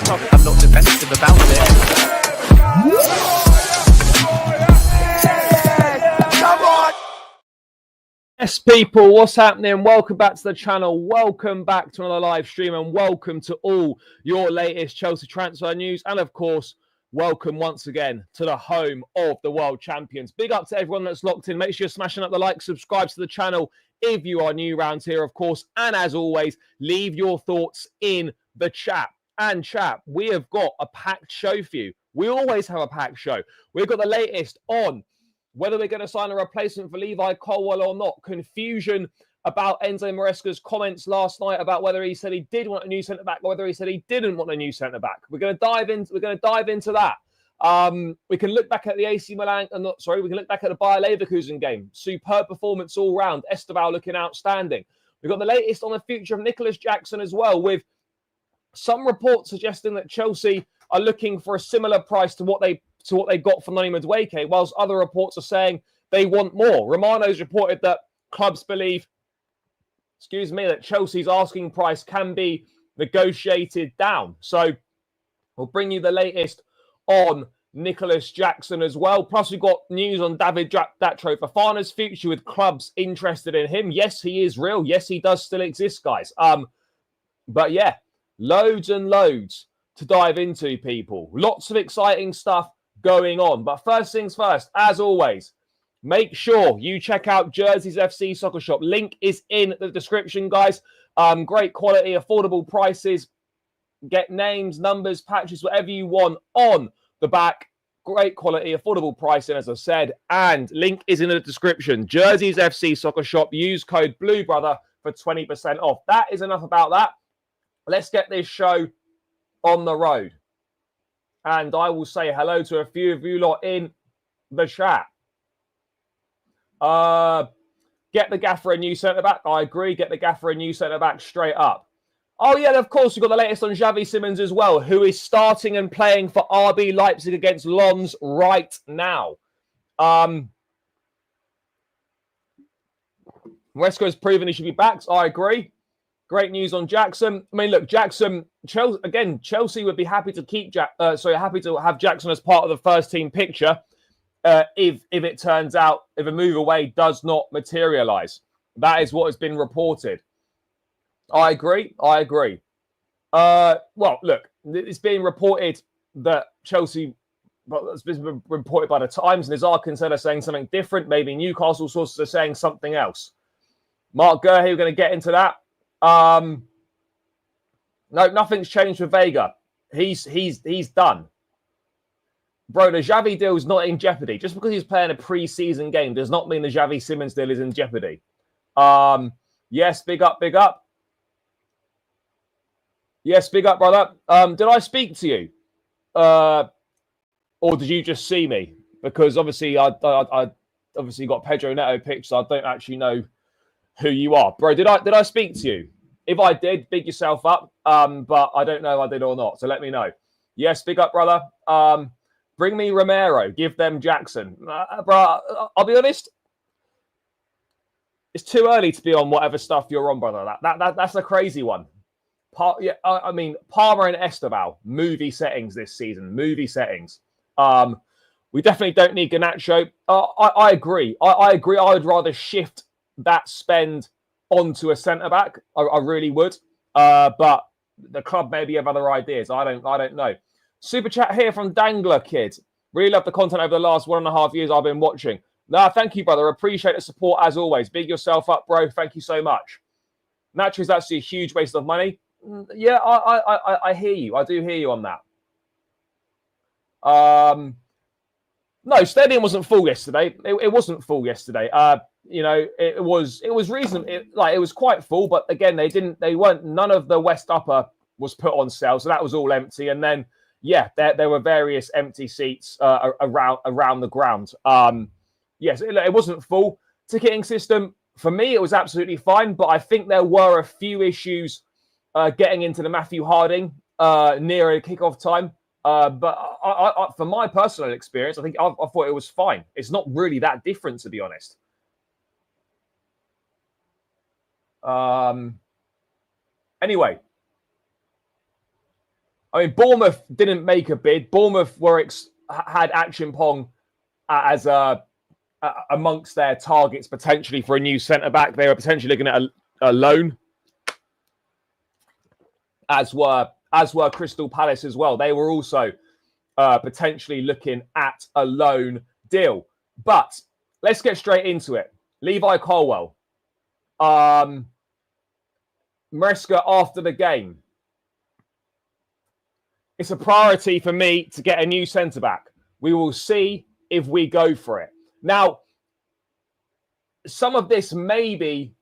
I'm not defensive about it. Yes, people, what's happening? Welcome back to the channel. Welcome back to another live stream, and welcome to all your latest Chelsea transfer news. And of course, welcome once again to the home of the world champions. Big up to everyone that's locked in. Make sure you're smashing up the like, subscribe to the channel if you are new around here, of course. And as always, leave your thoughts in the chat. And chat, we have got a packed show for you. We always have a packed show. We've got the latest on whether we're going to sign a replacement for Levi Colwill or not. Confusion about Enzo Maresca's comments last night about whether he said he did want a new centre-back or whether he said he didn't want a new centre-back. We're going to dive into that. We can look back at the AC Milan, we can look back at the Bayer Leverkusen game. Superb performance all round. Esteval looking outstanding. We've got the latest on the future of Nicolas Jackson as well, with some reports suggesting that Chelsea are looking for a similar price to what they got for Noni Madueke, whilst other reports are saying they want more. Romano's reported that clubs believe, that Chelsea's asking price can be negotiated down. So we'll bring you the latest on Nicolas Jackson as well. Plus, we've got news on Datro Fofana's future with clubs interested in him. Yes, he is real. Yes, he does still exist, guys. But yeah, loads and loads to dive into, people. Lots of exciting stuff going on. But first things first, as always, make sure you check out Jersey's FC Soccer Shop. Link is in the description, guys. Great quality, affordable prices. Get names, numbers, patches, whatever you want on the back. Great quality, affordable pricing, as I said. And link is in the description. Jersey's FC Soccer Shop. Use code BLUEBROTHER for 20% off. That is enough about that. Let's get this show on the road. And I will say hello to a few of you lot in the chat. Get the gaffer a new centre-back. I agree. Get the gaffer a new centre-back straight up. Oh, yeah, and of course, we've got the latest on Javi Simons as well, who is starting and playing for RB Leipzig against Lens right now. Maresca has proven he should be back. So I agree. Great news on Jackson. I mean, look, Jackson, Chelsea would be happy to keep happy to have Jackson as part of the first team picture if it turns out, if a move away does not materialise. That is what has been reported. I agree. Well, look, it's being reported that Chelsea, it's been reported by the Times, and there's Arkansas are saying something different. Maybe Newcastle sources are saying something else. Marc Guehi, we're going to get into that. No, nothing's changed with Vega. He's done. Bro, the Xavi deal is not in jeopardy. Just because he's playing a pre-season game does not mean the Javi Simons deal is in jeopardy. Yes, big up. Yes, big up, brother. Did I speak to you? Or did you just see me? Because obviously I obviously got Pedro Neto pictures. So I don't actually know who you are. Bro, did I speak to you? If I did, big yourself up. But I don't know if I did or not. So let me know. Yes, big up, brother. Bring me Romero. Give them Jackson. Bro, I'll be honest. It's too early to be on whatever stuff you're on, brother. That's a crazy one. I mean, Palmer and Esteval, movie settings this season. Movie settings. We definitely don't need Garnacho. I agree. I agree. I would rather shift that spend onto a centre-back. I really would. But the club maybe have other ideas. I don't know. Super chat here from Dangler Kid. Really love the content over the last 1.5 years I've been watching. No, thank you, brother. Appreciate the support as always. Big yourself up, bro. Thank you so much. Naturally, is actually a huge waste of money. Yeah, I hear you. I do hear you on that. No, stadium wasn't full yesterday. It wasn't full yesterday. It was reasonable. It was quite full, but again, none of the West Upper was put on sale, so that was all empty. And then, yeah, there were various empty seats around the ground. Yes, it wasn't full. Ticketing system, for me, it was absolutely fine, but I think there were a few issues getting into the Matthew Harding near kickoff time. But for my personal experience, I think I thought it was fine. It's not really that different, to be honest. Anyway, I mean, Bournemouth didn't make a bid. Bournemouth had Achimpong as amongst their targets potentially for a new centre-back. They were potentially looking at a loan, as were Crystal Palace as well. They were also potentially looking at a loan deal. But let's get straight into it. Levi Colwill. Maresca after the game. It's a priority for me to get a new centre-back. We will see if we go for it. Now, some of this maybe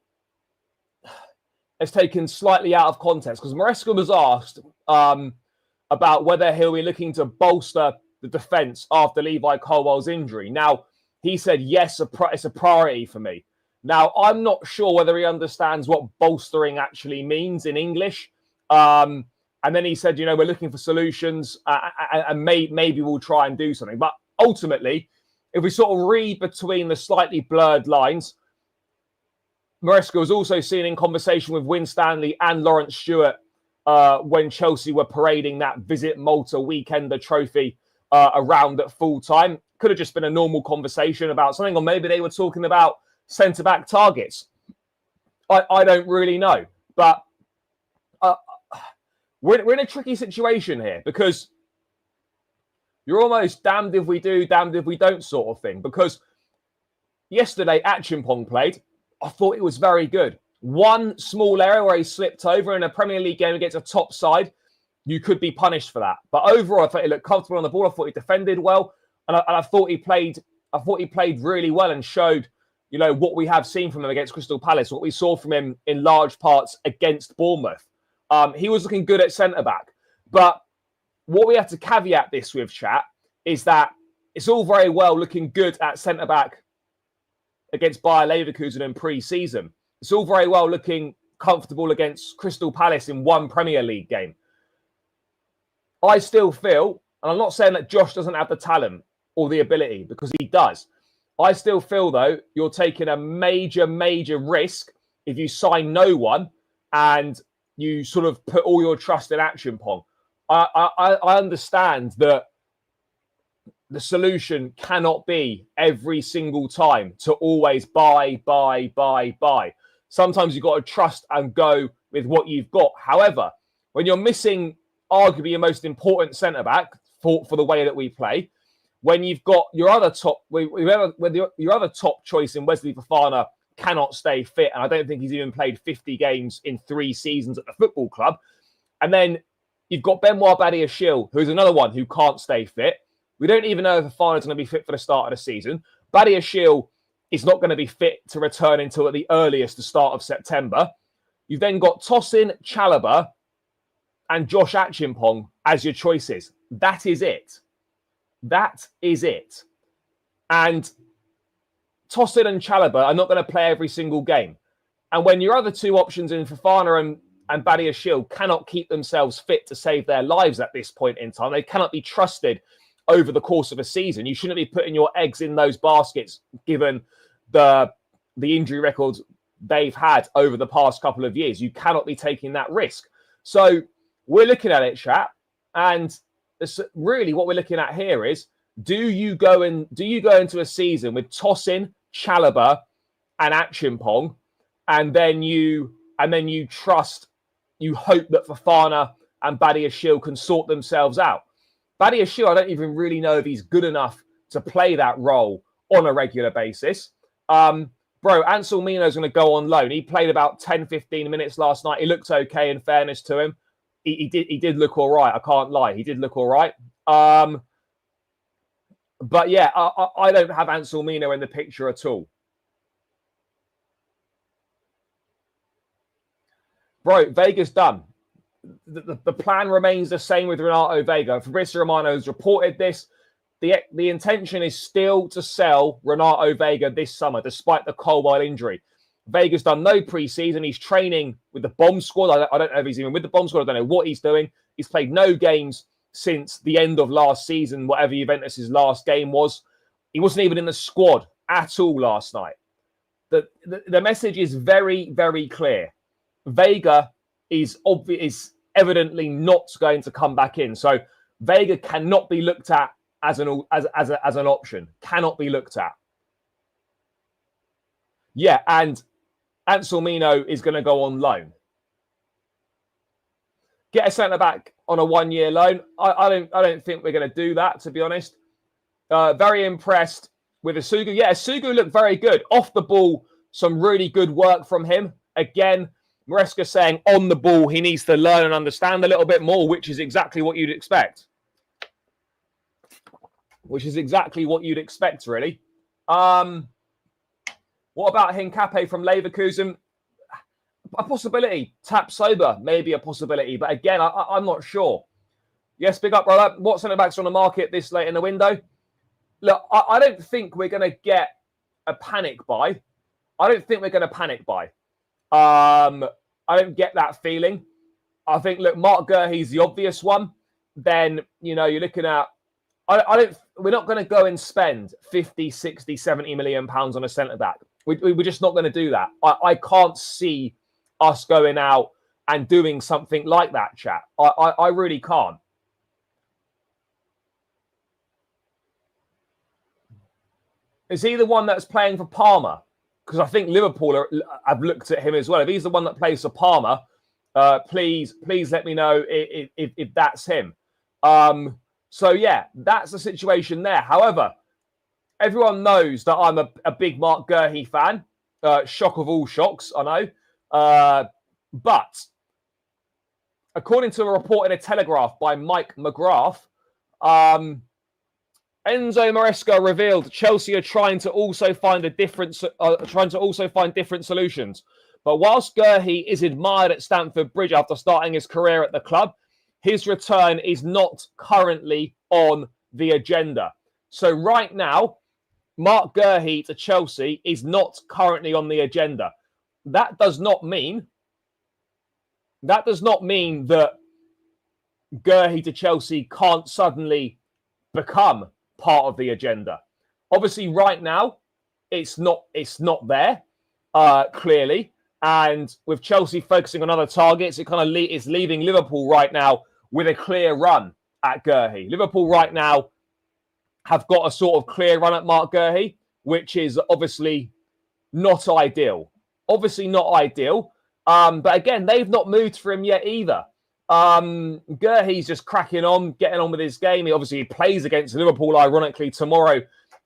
is taken slightly out of context because Maresca was asked about whether he'll be looking to bolster the defence after Levi Colwill's injury. Now, he said, yes, it's a priority for me. Now, I'm not sure whether he understands what bolstering actually means in English. And then he said, we're looking for solutions and maybe we'll try and do something. But ultimately, if we sort of read between the slightly blurred lines, Maresca was also seen in conversation with Wyn Stanley and Lawrence Stewart when Chelsea were parading that Visit Malta Weekender trophy around at full time. Could have just been a normal conversation about something, or maybe they were talking about centre-back targets. I don't really know. But we're in a tricky situation here because you're almost damned if we do, damned if we don't sort of thing. Because yesterday, Achimpong played. I thought it was very good. One small error where he slipped over in a Premier League game against a top side, you could be punished for that. But overall, I thought he looked comfortable on the ball. I thought he defended well, and I thought he played. I thought he played really well and showed, what we have seen from him against Crystal Palace, what we saw from him in large parts against Bournemouth. He was looking good at centre back, but what we have to caveat this with, chat, is that it's all very well looking good at centre back against Bayer Leverkusen in pre-season. It's all very well looking comfortable against Crystal Palace in one Premier League game. I still feel, and I'm not saying that Josh doesn't have the talent or the ability, because he does. I still feel, though, you're taking a major, major risk if you sign no one and you sort of put all your trust in Achimpong. I understand that the solution cannot be every single time to always buy. Sometimes you've got to trust and go with what you've got. However, when you're missing arguably your most important centre-back for the way that we play, when you've got your other top, your other top choice in Wesley Fofana cannot stay fit, and I don't think he's even played 50 games in 3 seasons at the football club, and then you've got Benoit Badiashile, who's another one who can't stay fit. We don't even know if Fofana's going to be fit for the start of the season. Badiashile is not going to be fit to return until at the earliest the start of September. You've then got Tosin, Chalobah, and Josh Achimpong as your choices. That is it. That is it. And Tosin and Chalobah are not going to play every single game. And when your other 2 options in Fofana and Badiashile cannot keep themselves fit to save their lives at this point in time, they cannot be trusted over the course of a season. You shouldn't be putting your eggs in those baskets given the injury records they've had over the past couple of years. You cannot be taking that risk. So we're looking at it, chat, and really what we're looking at here is, do you go into a season with Tosin, Chalobah, and Achimpong, and then you trust, you hope that Fofana and Badiashile can sort themselves out? Badiashile, I don't even really know if he's good enough to play that role on a regular basis. Ansel Mino's going to go on loan. He played about 10, 15 minutes last night. He looked okay, in fairness to him. He did look all right. I can't lie. He did look all right. But yeah, I don't have Ansel Mino in the picture at all. Vega's done. The plan remains the same with Renato Vega. Fabrizio Romano has reported this. The intention is still to sell Renato Vega this summer, despite the Colwill injury. Vega's done no pre-season. He's training with the bomb squad. I don't know if he's even with the bomb squad. I don't know what he's doing. He's played no games since the end of last season, whatever Juventus' last game was. He wasn't even in the squad at all last night. The message is very, very clear. Vega is evidently not going to come back in. So Vega cannot be looked at as an option. Cannot be looked at. Yeah, and Anselmino is going to go on loan. Get a centre back on a 1-year loan. I don't think we're going to do that, to be honest. Very impressed with Asugu. Yeah, Asugu looked very good. Off the ball, some really good work from him. Again, Maresca saying on the ball, he needs to learn and understand a little bit more, which is exactly what you'd expect. Which is exactly what you'd expect, really. What about Hincapié from Leverkusen? A possibility. Tap sober, maybe a possibility. But again, I'm not sure. Yes, big up, brother. What centre-backs are on the market this late in the window? Look, I don't think we're going to get a panic buy. I don't think we're going to panic buy. I don't get that feeling. I think, look, Marc Guehi's the obvious one. Then, you know, you're looking at... we're not going to go and spend 50, 60, 70 million pounds on a centre-back. We're just not going to do that. I can't see us going out and doing something like that, chat. I really can't. Is he the one that's playing for Parma? Because I think Liverpool have looked at him as well. If he's the one that plays for Parma, please let me know if that's him. So, yeah, that's the situation there. However, everyone knows that I'm a big Marc Guehi fan. Shock of all shocks, I know. But according to a report in a Telegraph by Mike McGrath, Enzo Maresca revealed Chelsea are trying to also find different solutions. But whilst Guehi is admired at Stamford Bridge after starting his career at the club, his return is not currently on the agenda. So right now, Marc Guehi to Chelsea is not currently on the agenda. That does not mean that Guehi to Chelsea can't suddenly become part of the agenda. Obviously, right now, it's not there, clearly. And with Chelsea focusing on other targets, it kind of is leaving Liverpool right now with a clear run at Guehi. Liverpool right now have got a sort of clear run at Marc Guehi, which is obviously not ideal. Obviously not ideal. But again, they've not moved for him yet either. Guehi's just cracking on, getting on with his game. He obviously plays against Liverpool, ironically, tomorrow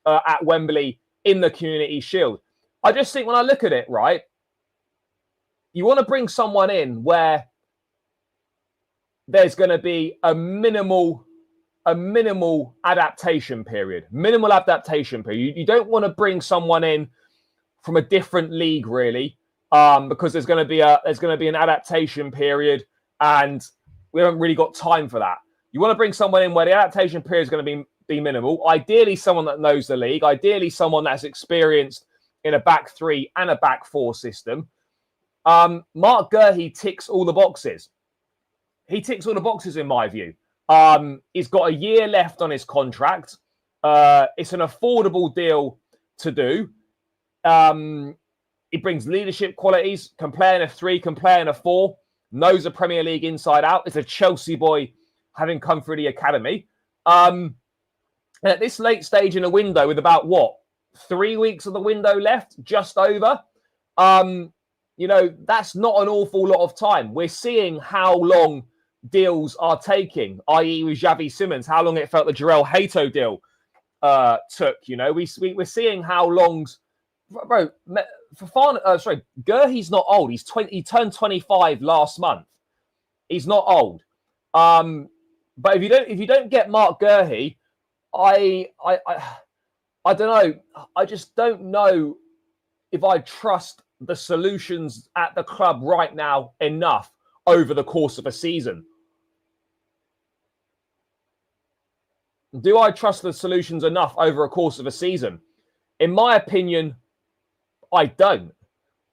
at Wembley in the Community Shield. I just think when I look at it, right, you want to bring someone in where there's going to be a minimal adaptation period. Minimal adaptation period. You don't want to bring someone in from a different league, really, because there's going to be an adaptation period, and we haven't really got time for that. You want to bring someone in where the adaptation period is going to be minimal. Ideally, someone that knows the league. Ideally, someone that's experienced in a back three and a back four system. Marc Guehi ticks all the boxes. He ticks all the boxes in my view. He's got a year left on his contract. It's an affordable deal to do. He brings leadership qualities, can play in a 3, can play in a 4, knows the Premier League inside out. Is a Chelsea boy having come through the academy. And at this late stage in a window with about, 3 weeks of the window left, just over, that's not an awful lot of time. We're seeing how long deals are taking, i.e. with Javi Simons, how long it felt the Jarell Hato deal took. We're seeing how long's... Bro, Fofana, Guehi's not old. He turned 25 last month. He's not old. But if you don't get Marc Guehi, I don't know. I just don't know if I trust the solutions at the club right now enough over the course of a season. Do I trust the solutions enough over a course of a season? In my opinion, I don't.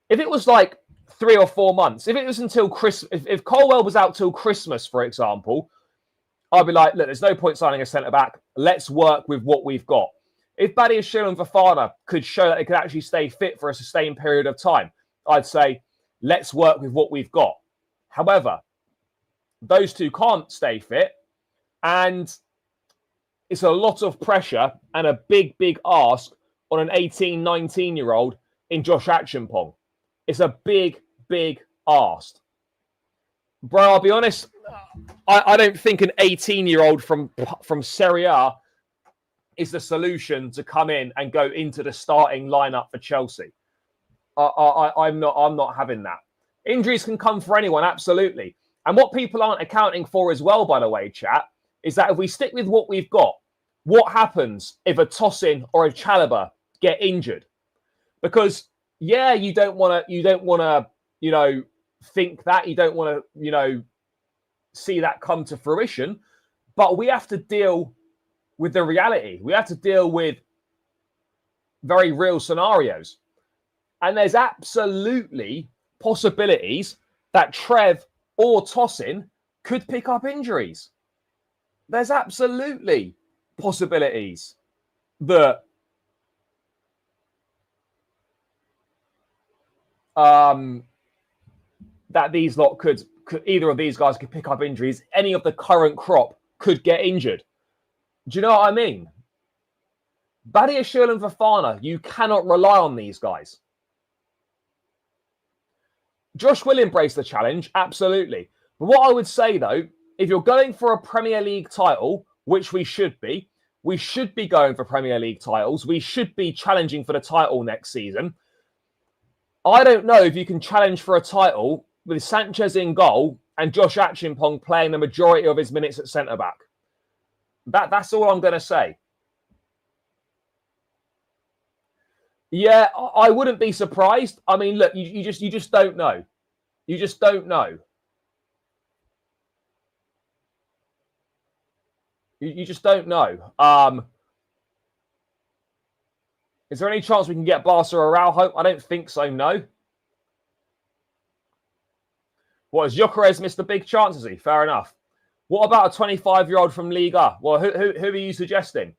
If it was like 3 or 4 months, if it was until Christmas, if Colwill was out till Christmas, for example, I'd be like, look, there's no point signing a centre-back. Let's work with what we've got. If Badiashile and Fofana could show that they could actually stay fit for a sustained period of time, I'd say, let's work with what we've got. However, Those two can't stay fit. And it's a lot of pressure and a big, big ask on an 18, 19-year-old in Josh Acheampong. It's a big, big ask. Bro, I'll be honest, I don't think an 18-year-old from Serie A is the solution to come in and go into the starting lineup for Chelsea. I'm not having that. Injuries can come for anyone, absolutely. And what people aren't accounting for as well, by the way, chat, is that if we stick with what we've got, what happens if a Tosin or a Chalobah get injured? Because yeah, you don't want to, think that, you don't want to, see that come to fruition, but we have to deal with the reality. We have to deal with very real scenarios. And there's absolutely possibilities that Trev or Tosin could pick up injuries. There's absolutely possibilities that that these lot could either of these guys could pick up injuries. Any of the current crop could get injured. Do you know what I mean? Badiashile and Fofana, you cannot rely on these guys. Josh will embrace the challenge, absolutely. But what I would say, though, if you're going for a Premier League title, which we should be going for Premier League titles. We should be challenging for the title next season. I don't know if you can challenge for a title with Sanchez in goal and Josh Acheampong playing the majority of his minutes at centre-back. That's all I'm going to say. Yeah, I wouldn't be surprised. I mean, look, you just don't know. You just don't know. You just don't know. Is there any chance we can get Barca or Araujo? I don't think so, no. What, has Gyökeres missed a big chance, has he? Fair enough. What about a 25-year-old from Liga? Well, who are you suggesting?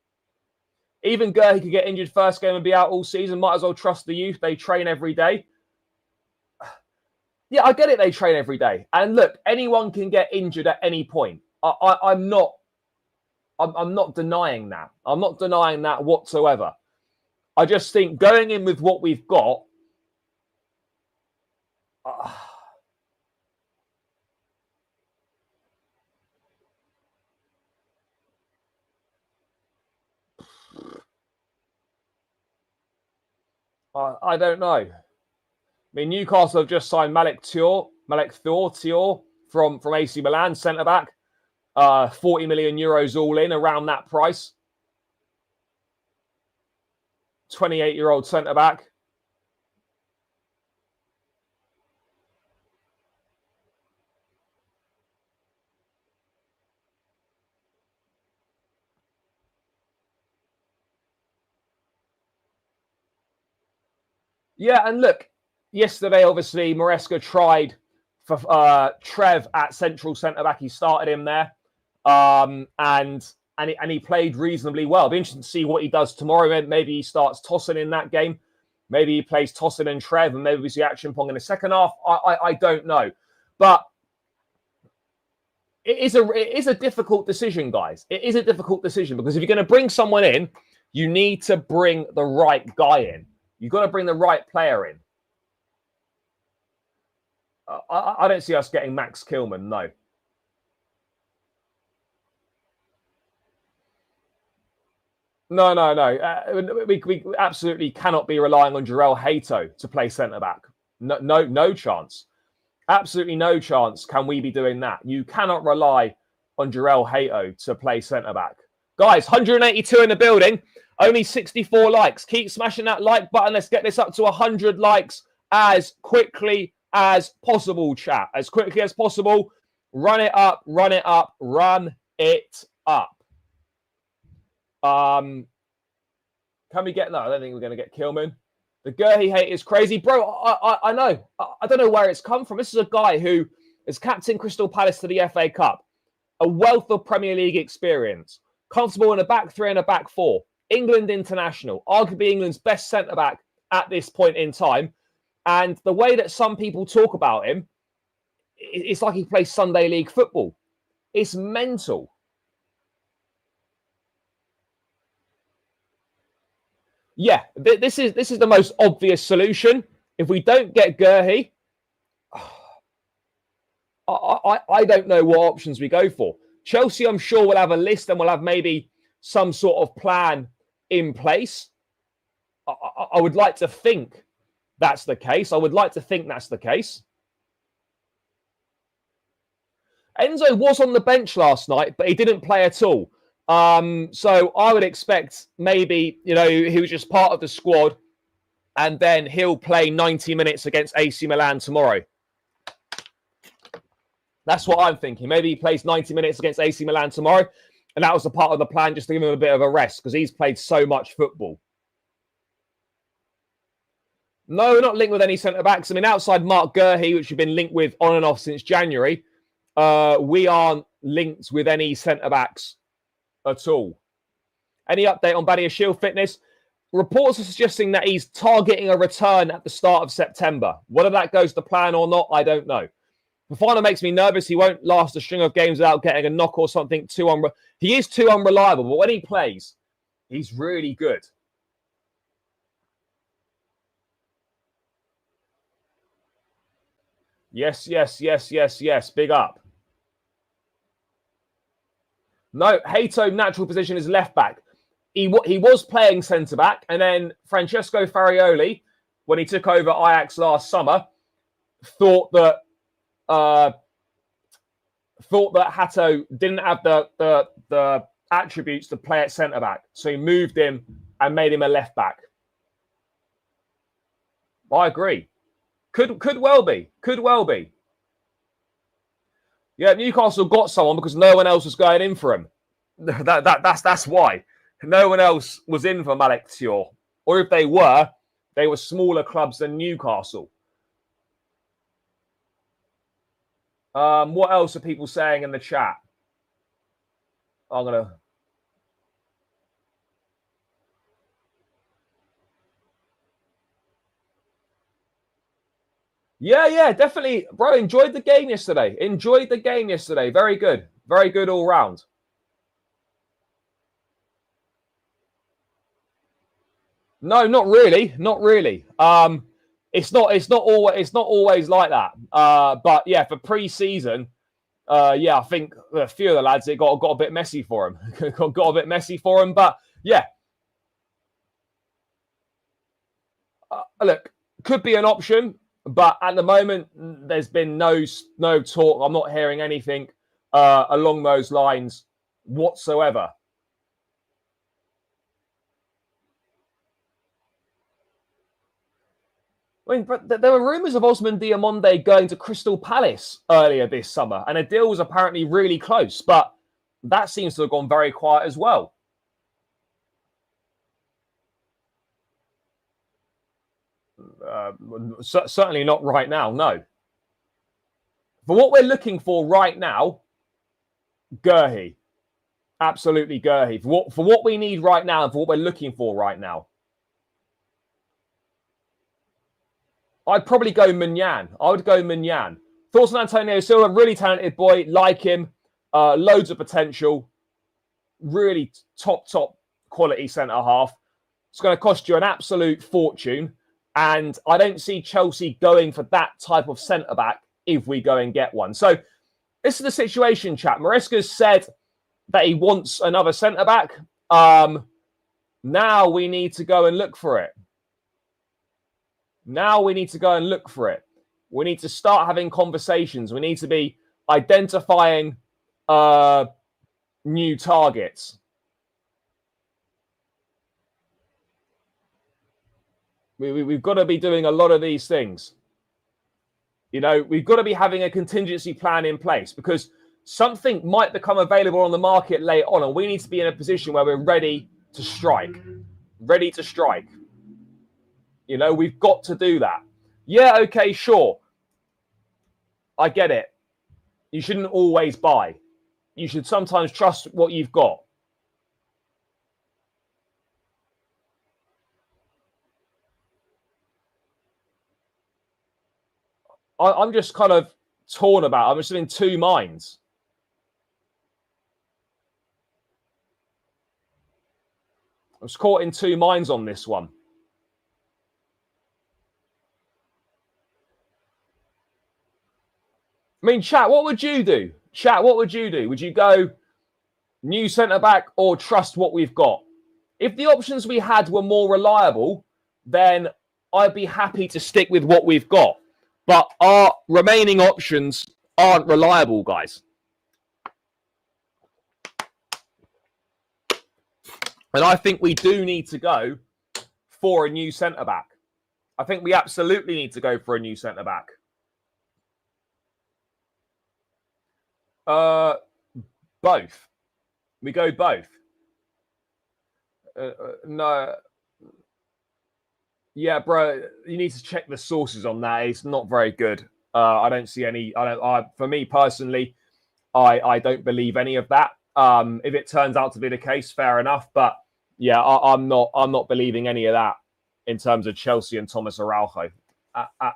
Even Guehi could get injured first game and be out all season. Might as well trust the youth. They train every day. Yeah, I get it. They train every day. And look, anyone can get injured at any point. I'm not denying that. I'm not denying that whatsoever. I just think going in with what we've got, I don't know. I mean, Newcastle have just signed Malek Thior from AC Milan, centre-back. 40 million euros all in, around that price. 28-year-old centre-back. Yeah, and look, yesterday, obviously, Maresca tried for Trev at central centre-back. He started him there. And he played reasonably well. It'll be interesting to see what he does tomorrow. Maybe he starts Tosin in that game. Maybe he plays Tosin and Trev, and maybe we see Acheampong in the second half. I don't know. But it is a difficult decision, guys. It is a difficult decision because if you're going to bring someone in, you need to bring the right guy in. You've got to bring the right player in. I don't see us getting Max Kilman, no. No. We absolutely cannot be relying on Jarell Hato to play centre-back. No chance. Absolutely no chance can we be doing that. You cannot rely on Jarell Hato to play centre-back. Guys, 182 in the building. Only 64 likes. Keep smashing that like button. Let's get this up to 100 likes as quickly as possible, chat. As quickly as possible. Run it up. Run it up. Run it up. Can we get... No, I don't think we're going to get Kilman. The Guehi hate is crazy. Bro, I know. I don't know where it's come from. This is a guy who is captain Crystal Palace to the FA Cup. A wealth of Premier League experience. Comfortable in a back three and a back four. England international. Arguably England's best centre-back at this point in time. And the way that some people talk about him, it's like he plays Sunday League football. It's mental. Yeah, this is the most obvious solution. If we don't get Guehi, I don't know what options we go for. Chelsea, I'm sure, will have a list and will have maybe some sort of plan in place. I would like to think that's the case. Enzo was on the bench last night, but he didn't play at all. So I would expect maybe, he was just part of the squad and then he'll play 90 minutes against AC Milan tomorrow. That's what I'm thinking. Maybe he plays 90 minutes against AC Milan tomorrow. And that was a part of the plan, just to give him a bit of a rest because he's played so much football. No, we're not linked with any centre-backs. I mean, outside Marc Guehi, which we've been linked with on and off since January, we aren't linked with any centre-backs at all. Any update on Badiashile fitness? Reports are suggesting that he's targeting a return at the start of September. Whether that goes to plan or not, I don't know. Fofana makes me nervous. He won't last a string of games without getting a knock or something. He is too unreliable, but when he plays, he's really good. Yes. Big up. No, Hato natural position is left back. He was playing centre back, and then Francesco Farioli, when he took over Ajax last summer, thought that Hato didn't have the attributes to play at centre back, so he moved him and made him a left back. I agree. Could well be. Yeah, Newcastle got someone because no one else was going in for him. That's why. No one else was in for Malik Thiaw. Or if they were smaller clubs than Newcastle. What else are people saying in the chat? I'm going to... Yeah, definitely. Bro, enjoyed the game yesterday. Very good. Very good all round. No, not really. It's not always like that. But yeah, for pre-season, I think a few of the lads, it got a bit messy for them. got a bit messy for them, but yeah. Look, could be an option. But at the moment, there's been no talk. I'm not hearing anything along those lines whatsoever. I mean, but there were rumours of Osman Diamonde going to Crystal Palace earlier this summer, and a deal was apparently really close, but that seems to have gone very quiet as well. Certainly not right now, no. For what we're looking for right now, Guehi. Absolutely Guehi. For what we need right now and for what we're looking for right now. I'd probably go Mignan. Thoughts on Antonio Silva? Really talented boy. Like him. Loads of potential. Really top quality centre-half. It's going to cost you an absolute fortune. And I don't see Chelsea going for that type of centre-back if we go and get one. So this is the situation, chat. Maresca's said that he wants another centre-back. Now we need to go and look for it. We need to start having conversations. We need to be identifying new targets. We've got to be doing a lot of these things. We've got to be having a contingency plan in place because something might become available on the market later on, and we need to be in a position where we're ready to strike. We've got to do that. Yeah, okay, sure. I get it. You shouldn't always buy. You should sometimes trust what you've got. I'm just kind of torn about. I'm just in two minds. I was caught in two minds on this one. I mean, chat, what would you do? Chat, what would you do? Would you go new centre-back or trust what we've got? If the options we had were more reliable, then I'd be happy to stick with what we've got. But our remaining options aren't reliable, guys. And I think we do need to go for a new centre-back. I think we absolutely need to go for a new centre-back. Both. We go both. No. Yeah, bro, you need to check the sources on that. It's not very good. I don't see any. For me personally, I don't believe any of that. If it turns out to be the case, fair enough. But yeah, I'm not believing any of that in terms of Chelsea and Thomas Araujo.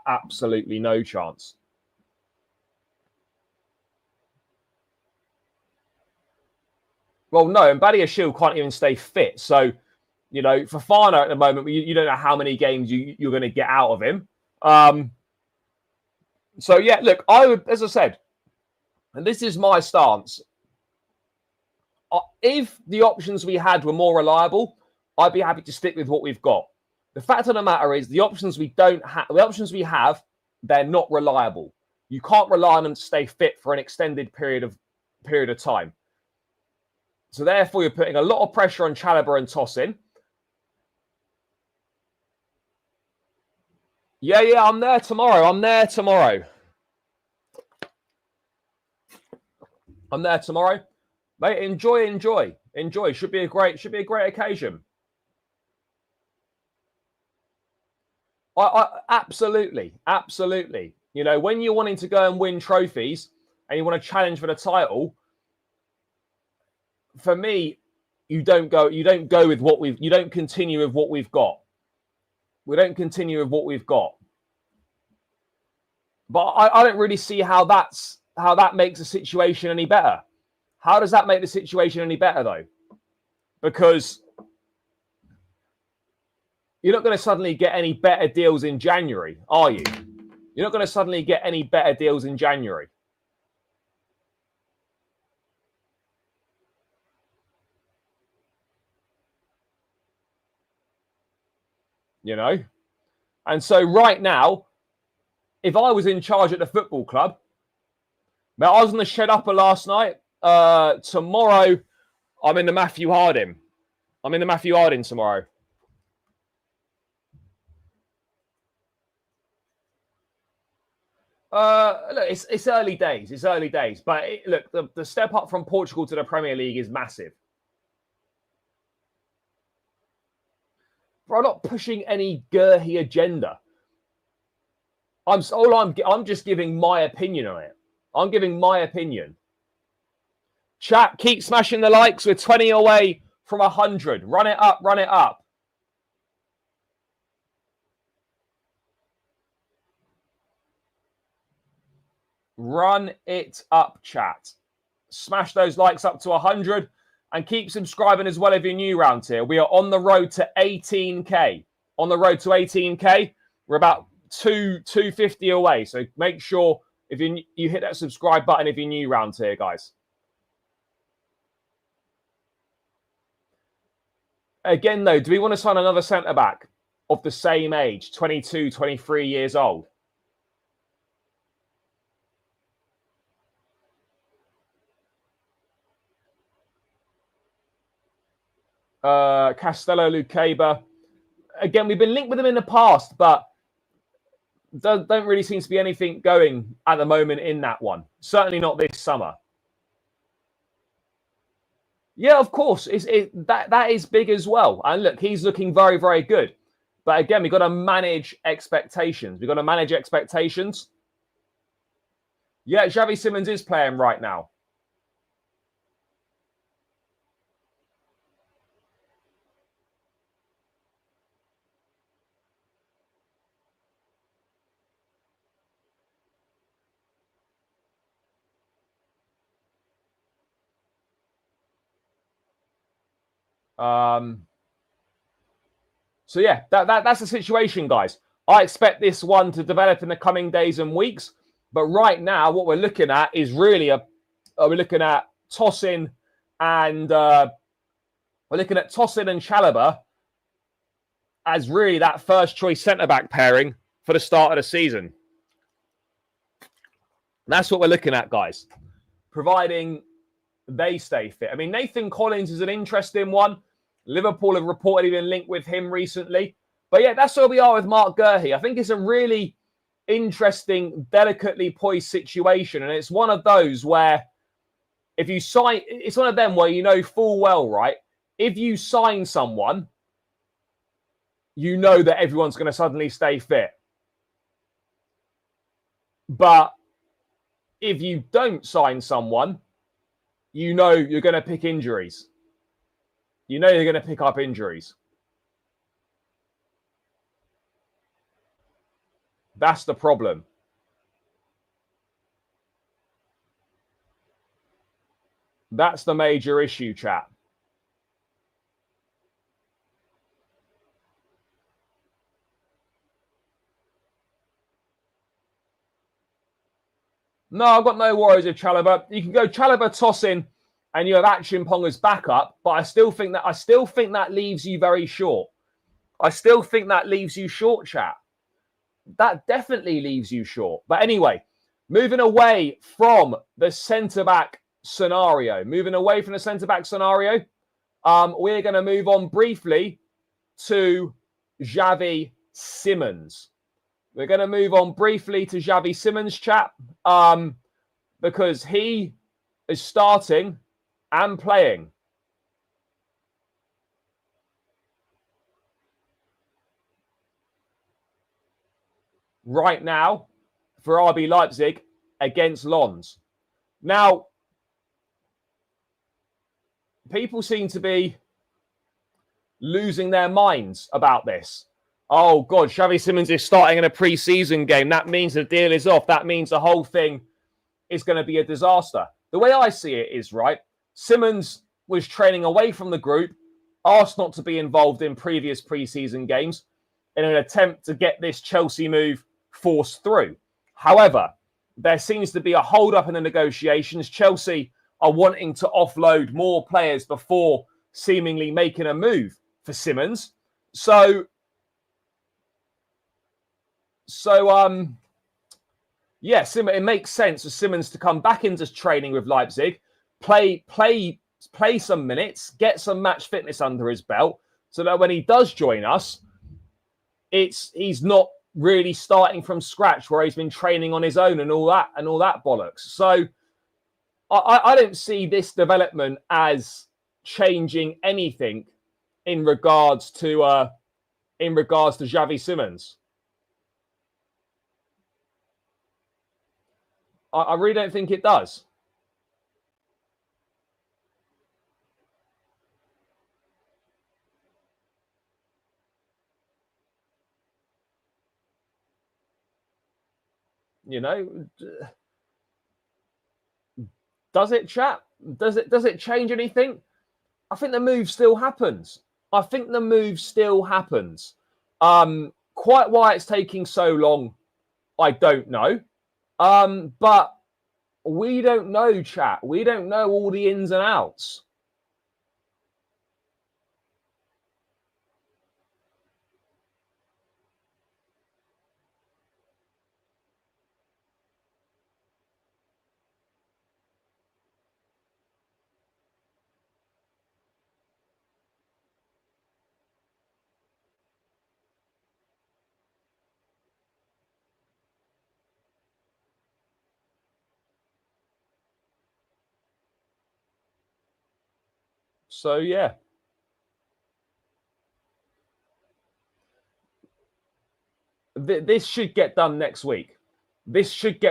Absolutely no chance. Well, no, and Badiashile can't even stay fit. So, you know, Fofana at the moment, you don't know how many games you're going to get out of him. So, yeah, look, I would, as I said, and this is my stance. If the options we had were more reliable, I'd be happy to stick with what we've got. The fact of the matter is the options we have, they're not reliable. You can't rely on them to stay fit for an extended period of time. So therefore, you're putting a lot of pressure on Chalobah and Tosin. Yeah, I'm there tomorrow. I'm there tomorrow. Mate, enjoy. Should be a great occasion. I absolutely. You know, when you're wanting to go and win trophies and you want to challenge for the title, for me, you don't continue with what we've got. We don't continue with what we've got. But I don't really see how that makes the situation any better. How does that make the situation any better, though? Because you're not going to suddenly get any better deals in January, are you? You're not going to suddenly get any better deals in January. You know? And so right now, if I was in charge at the football club, I was on the shed upper last night. Tomorrow, I'm in the Matthew Harding. Tomorrow. Look, it's early days. But look, the step up from Portugal to the Premier League is massive. But I'm not pushing any Guehi agenda. I'm just giving my opinion on it. I'm giving my opinion. Chat, keep smashing the likes. We're 20 away from 100. Run it up. Run it up, chat. Smash those likes up to 100 and keep subscribing as well if you're new around here. We are on the road to 18K. We're about 250 away. So make sure if you hit that subscribe button if you're new around here, guys. Again, though, do we want to sign another centre-back of the same age, 22, 23 years old? Castello Lucaba. Again, we've been linked with him in the past, but don't really seem to be anything going at the moment in that one. Certainly not this summer. Yeah, of course. That is big as well. And look, he's looking very, very good. But again, we've got to manage expectations. Yeah, Javi Simons is playing right now. So yeah, that's the situation, guys. I expect this one to develop in the coming days and weeks. But right now, what we're looking at is really we're looking at Tosin and Chalobah as really that first choice centre back pairing for the start of the season. And that's what we're looking at, guys. Providing they stay fit. I mean, Nathan Collins is an interesting one. Liverpool have reportedly been linked with him recently. But yeah, that's where we are with Marc Guehi. I think it's a really interesting, delicately poised situation. And it's one of those where if you sign, it's one of them where you know full well, right? If you sign someone, you know that everyone's going to suddenly stay fit. But if you don't sign someone, you know you're going to pick injuries. You know you're going to pick up injuries. That's the problem. That's the major issue, chat. No, I've got no worries with Chalobah. You can go Chalobah, Tosin, and you have Achimpong as backup, but I still think that leaves you very short. I still think that leaves you short, chat. That definitely leaves you short. But anyway, moving away from the centre-back scenario, we're going to move on briefly to Javi Simons. We're going to move on briefly to Javi Simons, chat, because he is starting and playing. Right now for RB Leipzig against Lens. Now, people seem to be losing their minds about this. Oh, God, Javi Simons is starting in a pre-season game. That means the deal is off. That means the whole thing is going to be a disaster. The way I see it is, right, Simons was training away from the group, asked not to be involved in previous pre-season games in an attempt to get this Chelsea move forced through. However, there seems to be a hold-up in the negotiations. Chelsea are wanting to offload more players before seemingly making a move for Simons. It makes sense for Simons to come back into training with Leipzig, play some minutes, get some match fitness under his belt, so that when he does join us, he's not really starting from scratch where he's been training on his own and all that bollocks. So I don't see this development as changing anything in regards to Javi Simons. I really don't think it does. You know, does it, chat? Does it change anything? I think the move still happens. Quite why it's taking so long, I don't know. But we don't know, chat. We don't know all the ins and outs. So, yeah. This should get done next week. How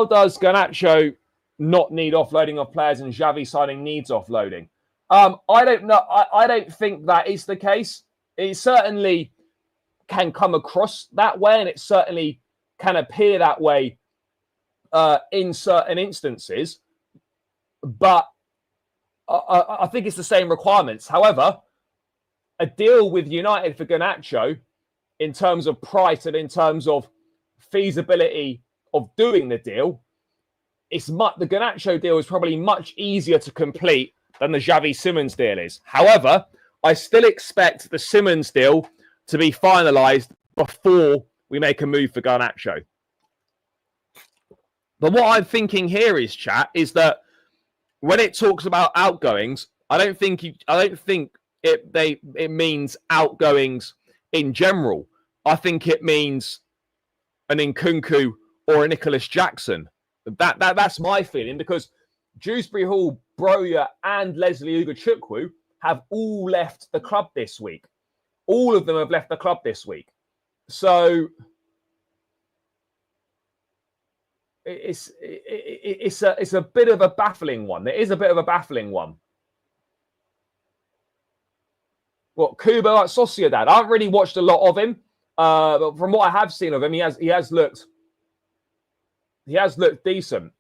does Garnacho not need offloading of players and Xavi signing needs offloading? I don't know. I don't think that is the case. It certainly can come across that way, and it certainly can appear that way in certain instances, but I think it's the same requirements. However, a deal with United for Garnacho, in terms of price and in terms of feasibility of doing the deal, the Garnacho deal is probably much easier to complete than the Javi Simons deal is. However, I still expect the Simons deal to be finalised before we make a move for Garnacho. But what I'm thinking here is, chat, is that when it talks about outgoings, I don't think it means outgoings in general. I think it means an Nkunku or a Nicolas Jackson. That's my feeling, because Dewsbury Hall, Broja, and Leslie Ugochukwu have all left the club this week. All of them have left the club this week. So it's a bit of a baffling one. It is a bit of a baffling one. What, Kubo at Sociedad? I haven't really watched a lot of him, but from what I have seen of him, he has looked decent.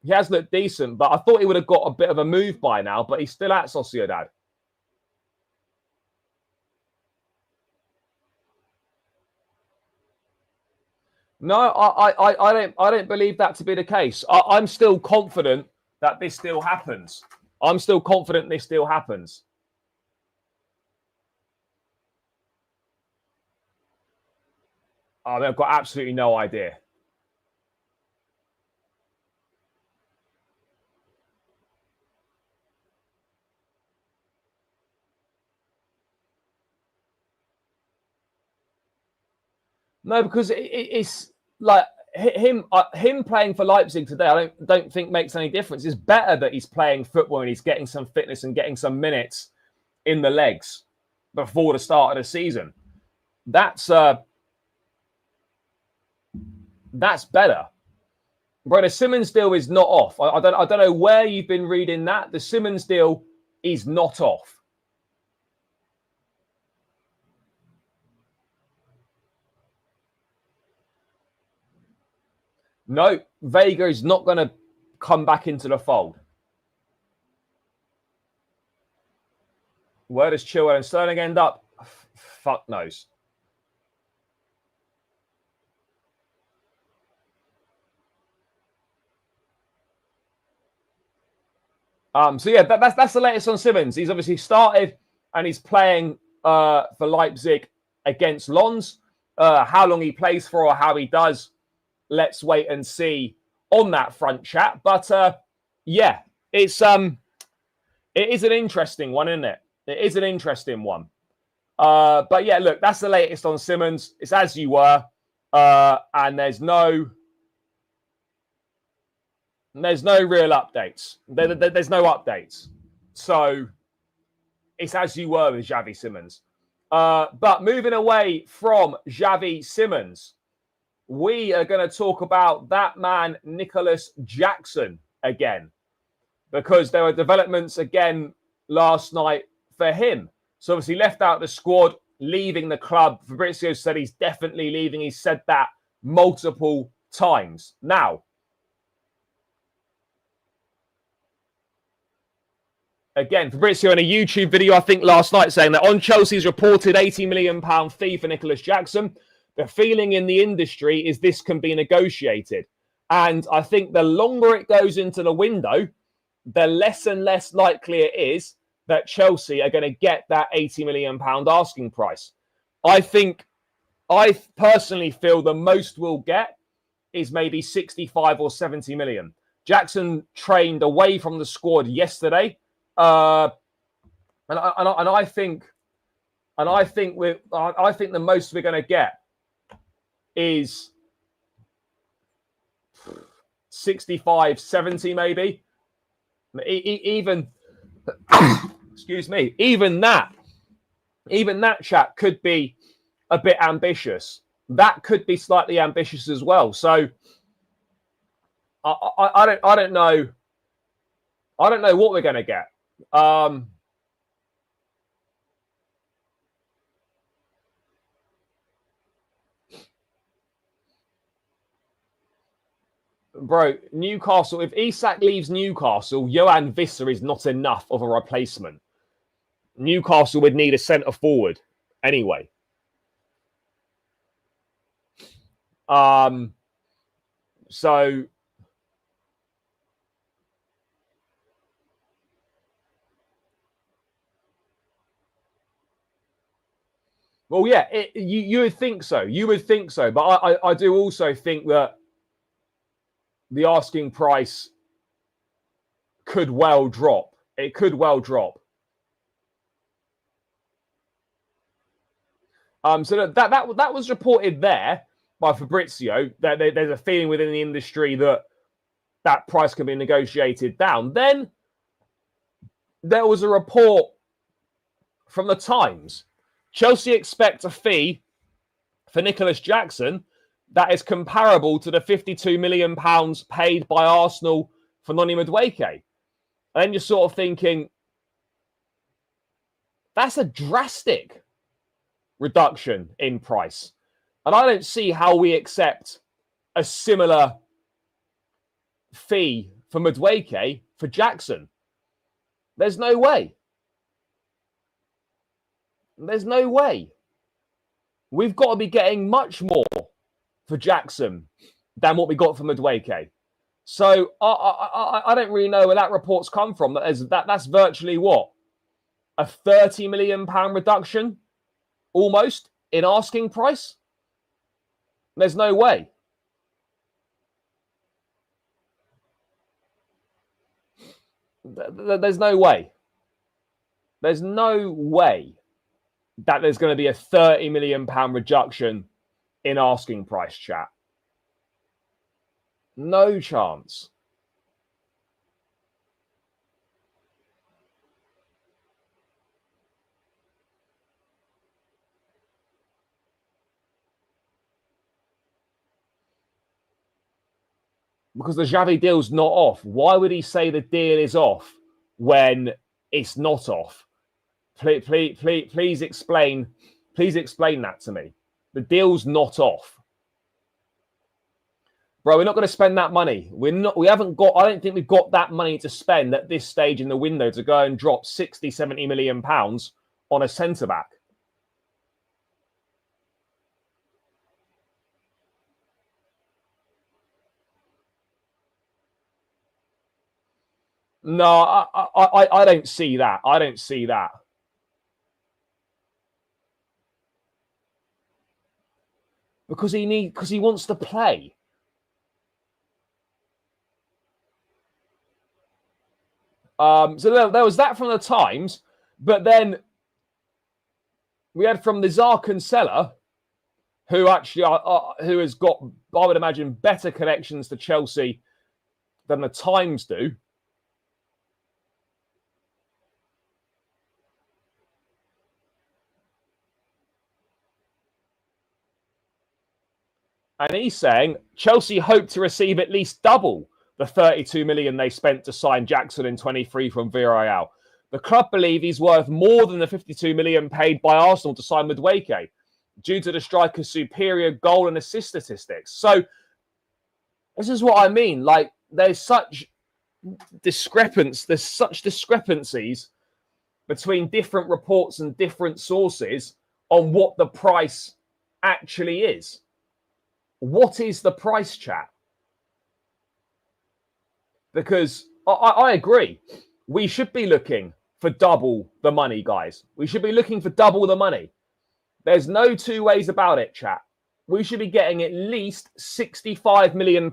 He has looked decent, but I thought he would have got a bit of a move by now. But he's still at Sociedad. No, I don't believe that to be the case. I'm still confident that this still happens. I'm still confident this still happens. I've got absolutely no idea. No, because it's like him playing for Leipzig today. I don't think makes any difference. It's better that he's playing football and he's getting some fitness and getting some minutes in the legs before the start of the season. That's better. But the Simons deal is not off. I don't know where you've been reading that. The Simons deal is not off. No, Vega is not going to come back into the fold. Where does Chilwell and Sterling end up? Fuck knows. So yeah, that's the latest on Simons. He's obviously started and he's playing for Leipzig against Lens. How long he plays for or how he does, let's wait and see on that front, chat. But yeah, it is an interesting one, isn't it? It is an interesting one. But yeah, look, that's the latest on Simons. It's as you were, and there's no real updates. There's no updates. So it's as you were with Javi Simons. But moving away from Javi Simons, we are going to talk about that man, Nicolas Jackson, again, because there were developments again last night for him. So obviously left out the squad, leaving the club. Fabrizio said he's definitely leaving. He said that multiple times. Now, again, Fabrizio in a YouTube video, I think last night, saying that on Chelsea's reported £80 million fee for Nicolas Jackson, the feeling in the industry is this can be negotiated. And I think the longer it goes into the window, the less and less likely it is that Chelsea are going to get that £80 million asking price. I personally feel the most we'll get is maybe 65 or 70 million. Jackson trained away from the squad yesterday. I think the most we're going to get is 65, 70 maybe. Even excuse me, even that chat could be a bit ambitious. That could be slightly ambitious as well. So I don't know. I don't know what we're going to get. Bro, Newcastle, if Isak leaves Newcastle, Johan Visser is not enough of a replacement. Newcastle would need a centre forward anyway. So well, yeah, you would think so. You would think so. But I do also think that the asking price could well drop. It could well drop. So that was reported there by Fabrizio that there's a feeling within the industry that price can be negotiated down. Then there was a report from the Times. Chelsea expect a fee for Nicolas Jackson that is comparable to the £52 million paid by Arsenal for Noni Madueke. And then you're sort of thinking, that's a drastic reduction in price. And I don't see how we accept a similar fee for Madueke for Jackson. There's no way. There's no way. We've got to be getting much more for Jackson than what we got for Madueke. So I don't really know where that report's come from. That's virtually what? A £30 million reduction almost in asking price? There's no way. There's no way. There's no way that there's going to be a £30 million reduction in asking price, chat. No chance. Because the Javi deal's not off. Why would he say the deal is off when it's not off? Please explain that to me. The deal's not off. Bro, we're not going to spend that money. We haven't got, I don't think we've got that money to spend at this stage in the window to go and drop 60, 70 million pounds on a centre-back. No, I don't see that. I don't see that. Because he wants to play. So there was that from the Times, but then we had from the Tsar Cancella, who actually who has got, I would imagine, better connections to Chelsea than the Times do. And he's saying Chelsea hope to receive at least double the 32 million they spent to sign Jackson in 23 from Villarreal. The club believe he's worth more than the 52 million paid by Arsenal to sign Madueke, due to the striker's superior goal and assist statistics. So this is what I mean. Like, there's such discrepancies between different reports and different sources on what the price actually is. What is the price, chat? Because I agree. We should be looking for double the money, guys. We should be looking for double the money. There's no two ways about it, chat. We should be getting at least £65 million.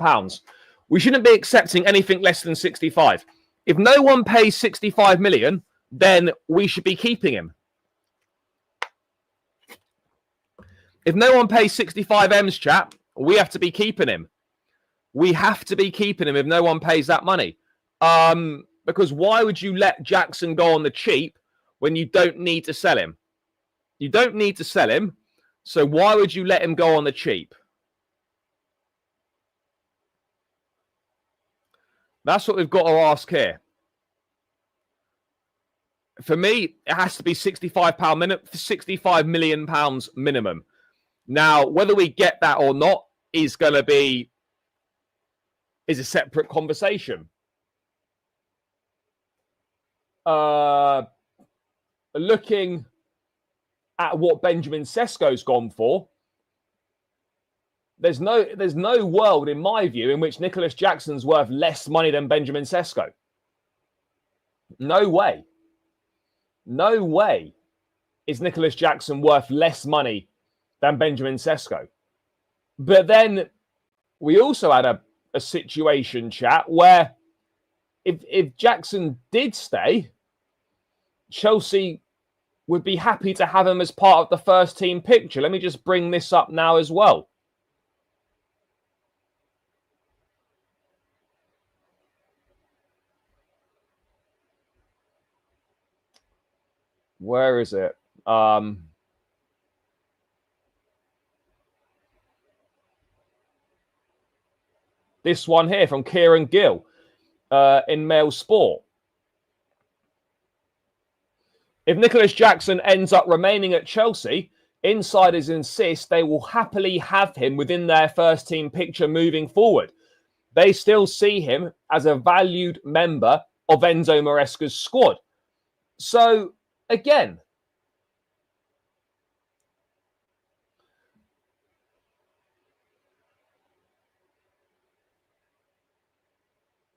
We shouldn't be accepting anything less than 65. If no one pays 65 million, then we should be keeping him. If no one pays 65 M's, chat, we have to be keeping him. We have to be keeping him if no one pays that money. Because why would you let Jackson go on the cheap when you don't need to sell him? You don't need to sell him. So why would you let him go on the cheap? That's what we've got to ask here. For me, it has to be £65 million minimum. Now, whether we get that or not is going to be is a separate conversation. Looking at what Benjamin Sesko's gone for, there's no world, in my view, in which Nicolas Jackson's worth less money than Benjamin Sesko. No way. No way is Nicolas Jackson worth less money than Benjamin Sesko. But then we also had a situation, chat, where if Jackson did stay, Chelsea would be happy to have him as part of the first team picture. Let me just bring this up now as well. Where is it? This one here from Kieran Gill in Mail Sport. If Nicolas Jackson ends up remaining at Chelsea, insiders insist they will happily have him within their first team picture moving forward. They still see him as a valued member of Enzo Maresca's squad. So, again,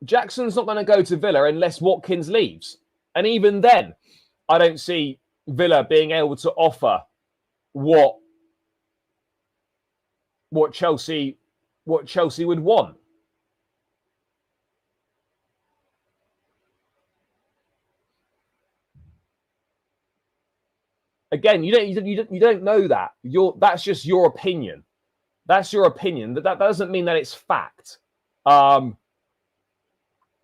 Jackson's not going to go to Villa unless Watkins leaves. And even then, I don't see Villa being able to offer what Chelsea would want. Again, you don't know that. That's just your opinion. That's your opinion. That doesn't mean that it's fact.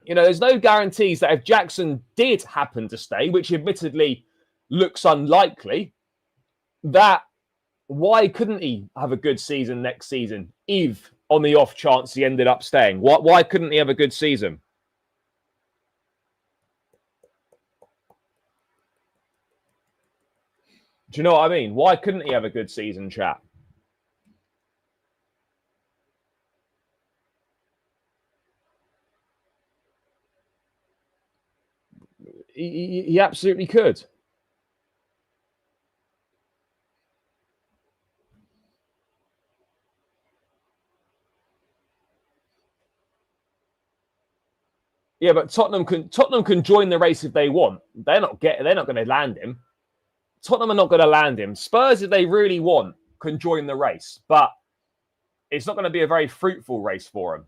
There's no guarantees that if Jackson did happen to stay, which admittedly looks unlikely, that why couldn't he have a good season next season if on the off chance he ended up staying? Why couldn't he have a good season? Do you know what I mean? Why couldn't he have a good season, chat? He absolutely could. Yeah, but Tottenham can join the race if they want. They're not going to land him. Tottenham are not going to land him. Spurs, if they really want, can join the race, but it's not going to be a very fruitful race for him.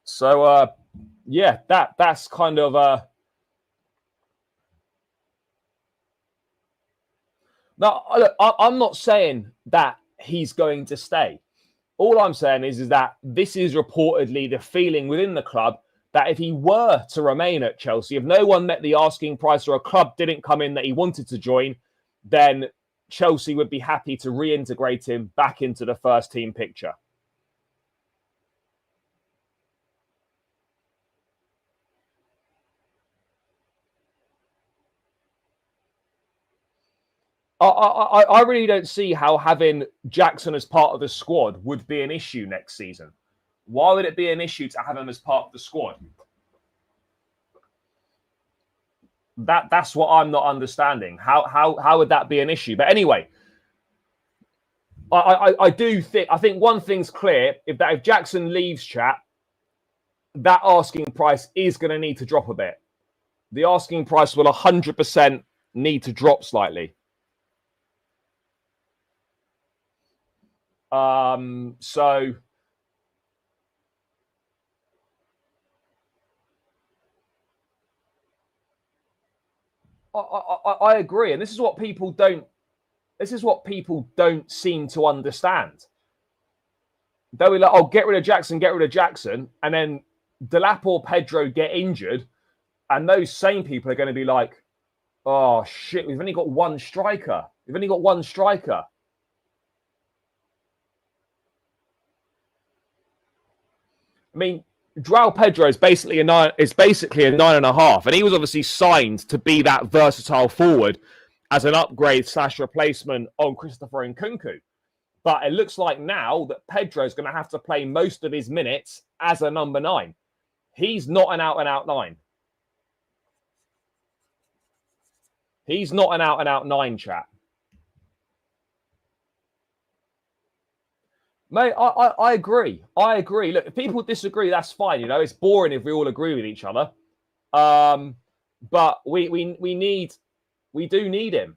So, yeah, that's kind of Now, look, I'm not saying that he's going to stay. All I'm saying is that this is reportedly the feeling within the club that if he were to remain at Chelsea, if no one met the asking price or a club didn't come in that he wanted to join, then Chelsea would be happy to reintegrate him back into the first team picture. I really don't see how having Jackson as part of the squad would be an issue next season. Why would it be an issue to have him as part of the squad? That's what I'm not understanding. How would that be an issue? But anyway, I think one thing's clear: if Jackson leaves, chat, that asking price is going to need to drop a bit. The asking price will 100% need to drop slightly. So I agree, and this is what people don't seem to understand. They'll be like, "Oh, get rid of Jackson," and then Delap or Pedro get injured, and those same people are going to be like, oh, shit, we've only got one striker. We've only got one striker. I mean, João Pedro is basically a 9.5, and he was obviously signed to be that versatile forward as an upgrade / replacement on Christopher Nkunku. But it looks like now that Pedro is going to have to play most of his minutes as a number 9. He's not an out-and-out 9. He's not an out-and-out 9, chat. Mate, I agree. I agree. Look, if people disagree, that's fine. You know, it's boring if we all agree with each other. But we do need him.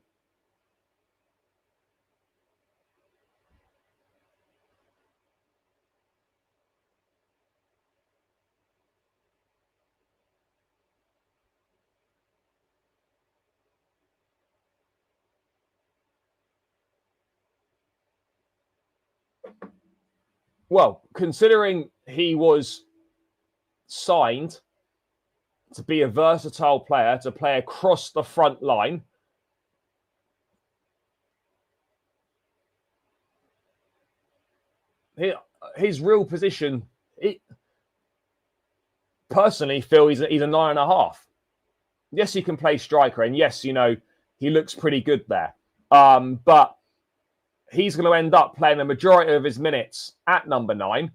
Well, considering he was signed to be a versatile player, to play across the front line, his real position, personally feel he's a 9.5. Yes, he can play striker, and yes, you know, he looks pretty good there. But he's going to end up playing the majority of his minutes at number 9.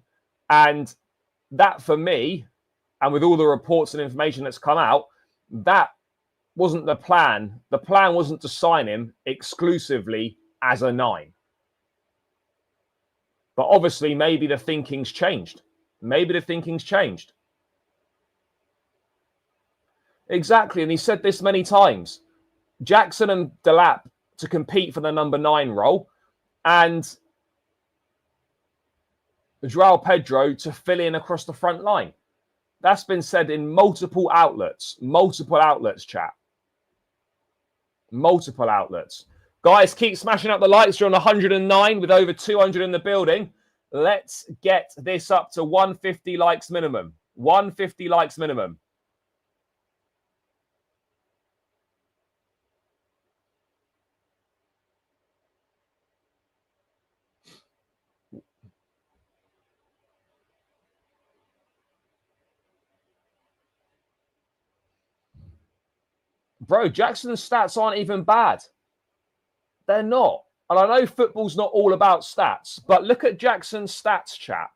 And that, for me, and with all the reports and information that's come out, that wasn't the plan. The plan wasn't to sign him exclusively as a 9. But obviously, maybe the thinking's changed. Maybe the thinking's changed. Exactly. And he said this many times. Jackson and Delap to compete for the number 9 role, and João Pedro to fill in across the front line. That's been said in multiple outlets, chat. Multiple outlets. Guys, keep smashing up the likes. You're on 109 with over 200 in the building. Let's get this up to 150 likes minimum. 150 likes minimum. Bro, Jackson's stats aren't even bad. They're not. And I know football's not all about stats, but look at Jackson's stats, chat.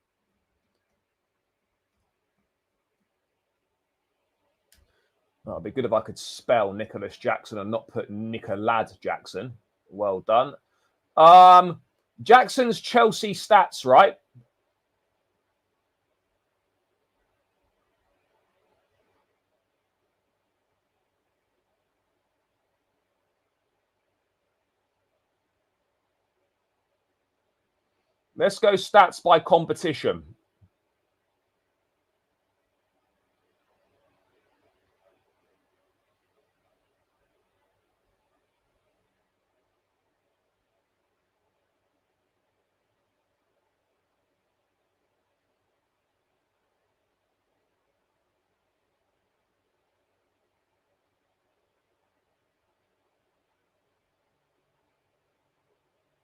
Oh, it'd be good if I could spell Nicolas Jackson and not put Nicolas Jackson. Well done. Jackson's Chelsea stats, right? Let's go stats by competition.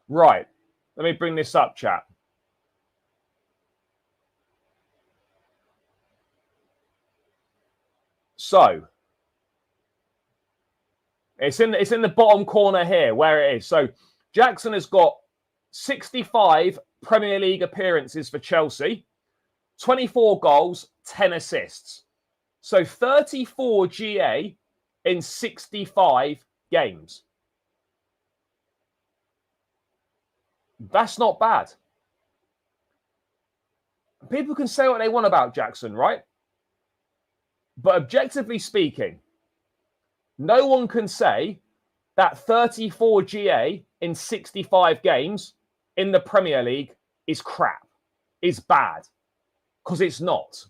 Right. Let me bring this up, chat. So it's in the bottom corner here where it is. So Jackson has got 65 Premier League appearances for Chelsea, 24 goals, 10 assists. So 34 GA in 65 games. That's not bad. People can say what they want about Jackson, right? But objectively speaking, no one can say that 34 GA in 65 games in the Premier League is crap, is bad, because it's not.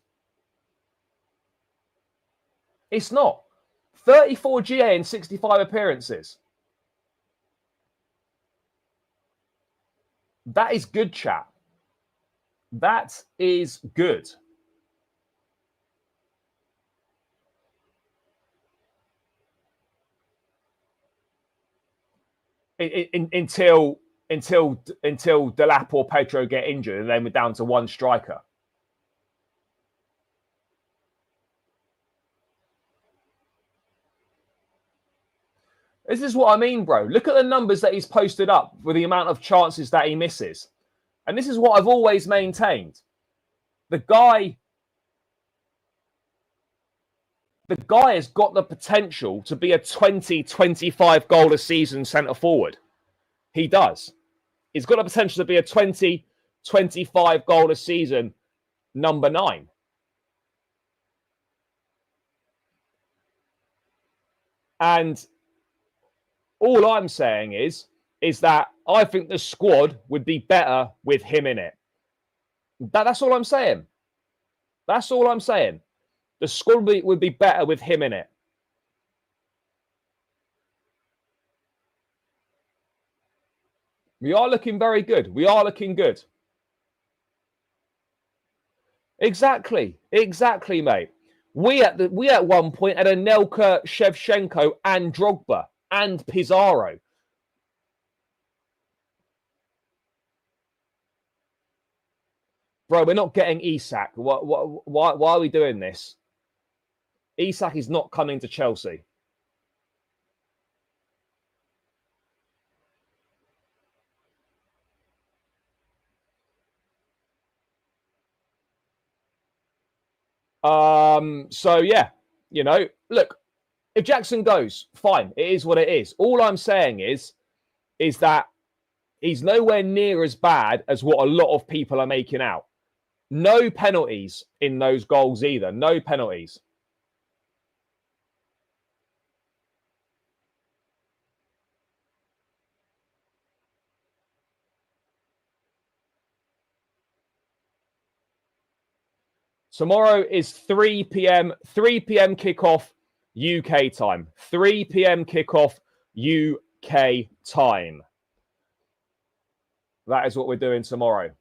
It's not. 34 GA in 65 appearances. That is good, chat. That is good. until Delap or Pedro get injured, and then we're down to one striker. This is what I mean, bro. Look at the numbers that he's posted up with the amount of chances that he misses. And this is what I've always maintained. The guy has got the potential to be a 20, 25 goal a season centre forward. He does. He's got the potential to be a 20, 25 goal a season number 9. And all I'm saying is that I think the squad would be better with him in it. That's all I'm saying. That's all I'm saying. The squad would be better with him in it. We are looking very good. We are looking good. Exactly, mate. We at one point had Anelka, Shevchenko, and Drogba and Pizarro. Bro, we're not getting Isak. Why are we doing this? Isak is not coming to Chelsea. So yeah, look, if Jackson goes, fine. It is what it is. All I'm saying is that he's nowhere near as bad as what a lot of people are making out. No penalties in those goals either. No penalties. Tomorrow is 3 p.m. 3 p.m. kickoff UK time. 3 p.m. kickoff UK time. That is what we're doing tomorrow.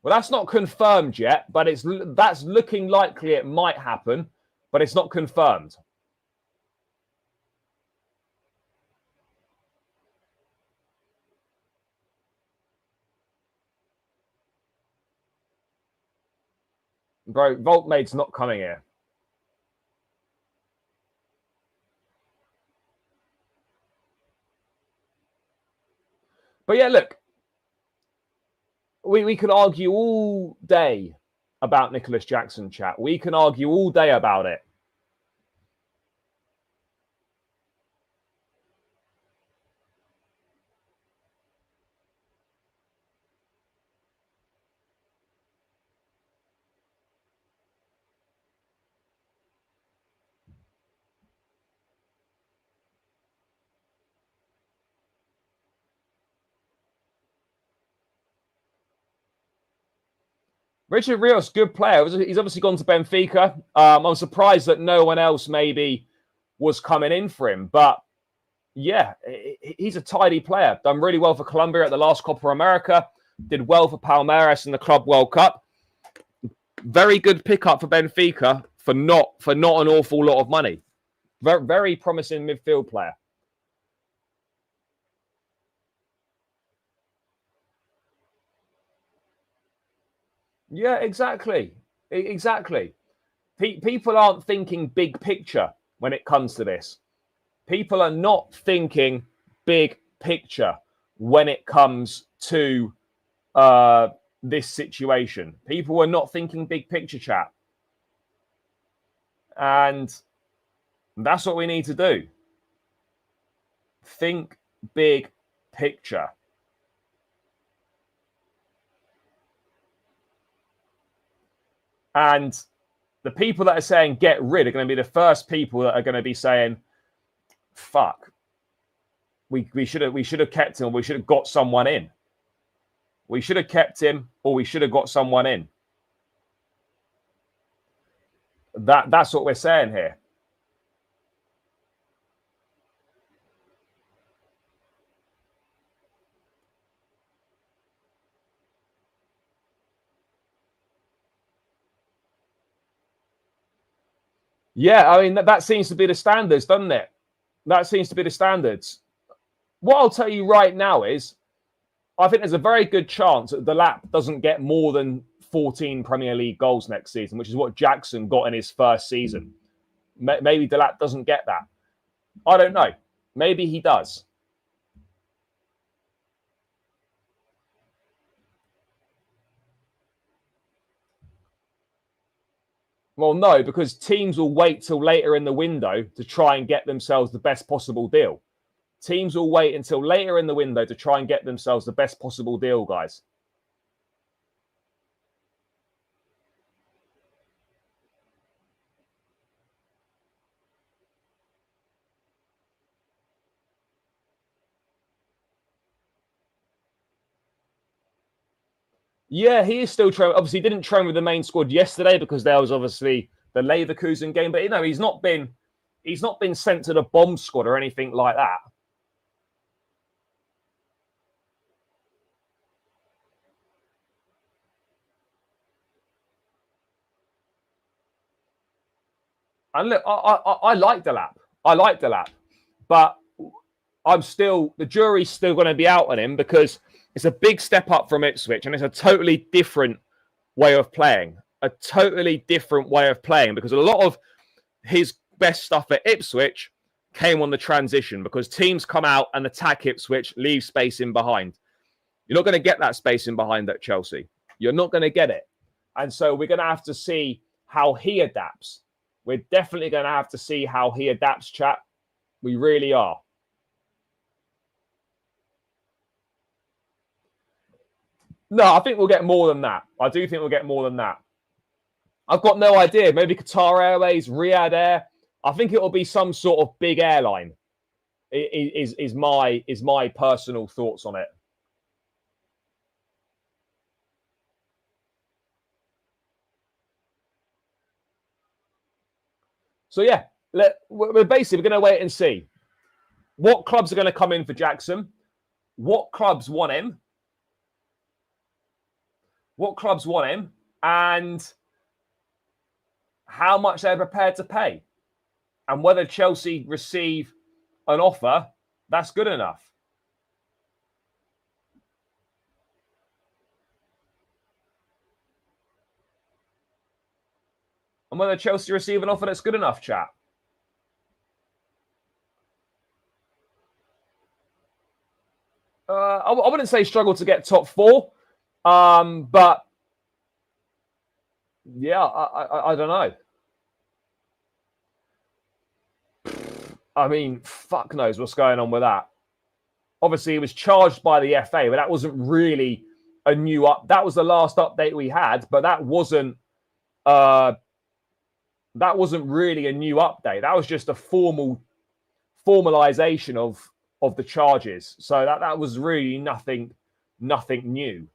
Well, that's not confirmed yet, but that's looking likely it might happen, but it's not confirmed. Bro, Voltmade's not coming here. But yeah, look, we could argue all day about Nicolas Jackson, chat. We can argue all day about it. Richard Rios, good player. He's obviously gone to Benfica. I'm surprised that no one else maybe was coming in for him. But yeah, he's a tidy player. Done really well for Colombia at the last Copa America. Did well for Palmeiras in the Club World Cup. Very good pickup for Benfica for not an awful lot of money. Very, very promising midfield player. Yeah, exactly. Exactly. People aren't thinking big picture when it comes to this. People are not thinking big picture when it comes to this situation. People are not thinking big picture, chat. And that's what we need to do. Think big picture. And the people that are saying get rid are going to be the first people that are going to be saying, fuck, we should have kept him, or we should have got someone in. We should have kept him, or we should have got someone in. That's what we're saying here. Yeah, I mean, that seems to be the standards, doesn't it? That seems to be the standards. What I'll tell you right now is, I think there's a very good chance that Delap doesn't get more than 14 Premier League goals next season, which is what Jackson got in his first season. Maybe Delap doesn't get that. I don't know. Maybe he does. Well, no, because teams will wait till later in the window to try and get themselves the best possible deal. Teams will wait until later in the window to try and get themselves the best possible deal, guys. Yeah, he is still training. Obviously, he didn't train with the main squad yesterday because there was obviously the Leverkusen game. But he's not been sent to the bomb squad or anything like that. And look, I like Delap. I like Delap, but the jury's still going to be out on him because it's a big step up from Ipswich and it's a totally different way of playing. A totally different way of playing because a lot of his best stuff at Ipswich came on the transition because teams come out and attack Ipswich, leave space in behind. You're not going to get that space in behind at Chelsea. You're not going to get it. And so we're going to have to see how he adapts. We're definitely going to have to see how he adapts, chat. We really are. No, I think we'll get more than that. I do think we'll get more than that. I've got no idea. Maybe Qatar Airways, Riyadh Air. I think it will be some sort of big airline. Is my personal thoughts on it. So yeah, we're basically going to wait and see what clubs are going to come in for Jackson, what clubs want him, and how much they're prepared to pay, and whether Chelsea receive an offer that's good enough. And whether Chelsea receive an offer that's good enough, chat. I wouldn't say struggle to get top four, but yeah, I don't know. I mean, fuck knows what's going on with that. Obviously, he was charged by the FA, but that wasn't really a new up. That was the last update we had, but that wasn't really a new update. That was just a formalization of the charges. So that was really nothing new.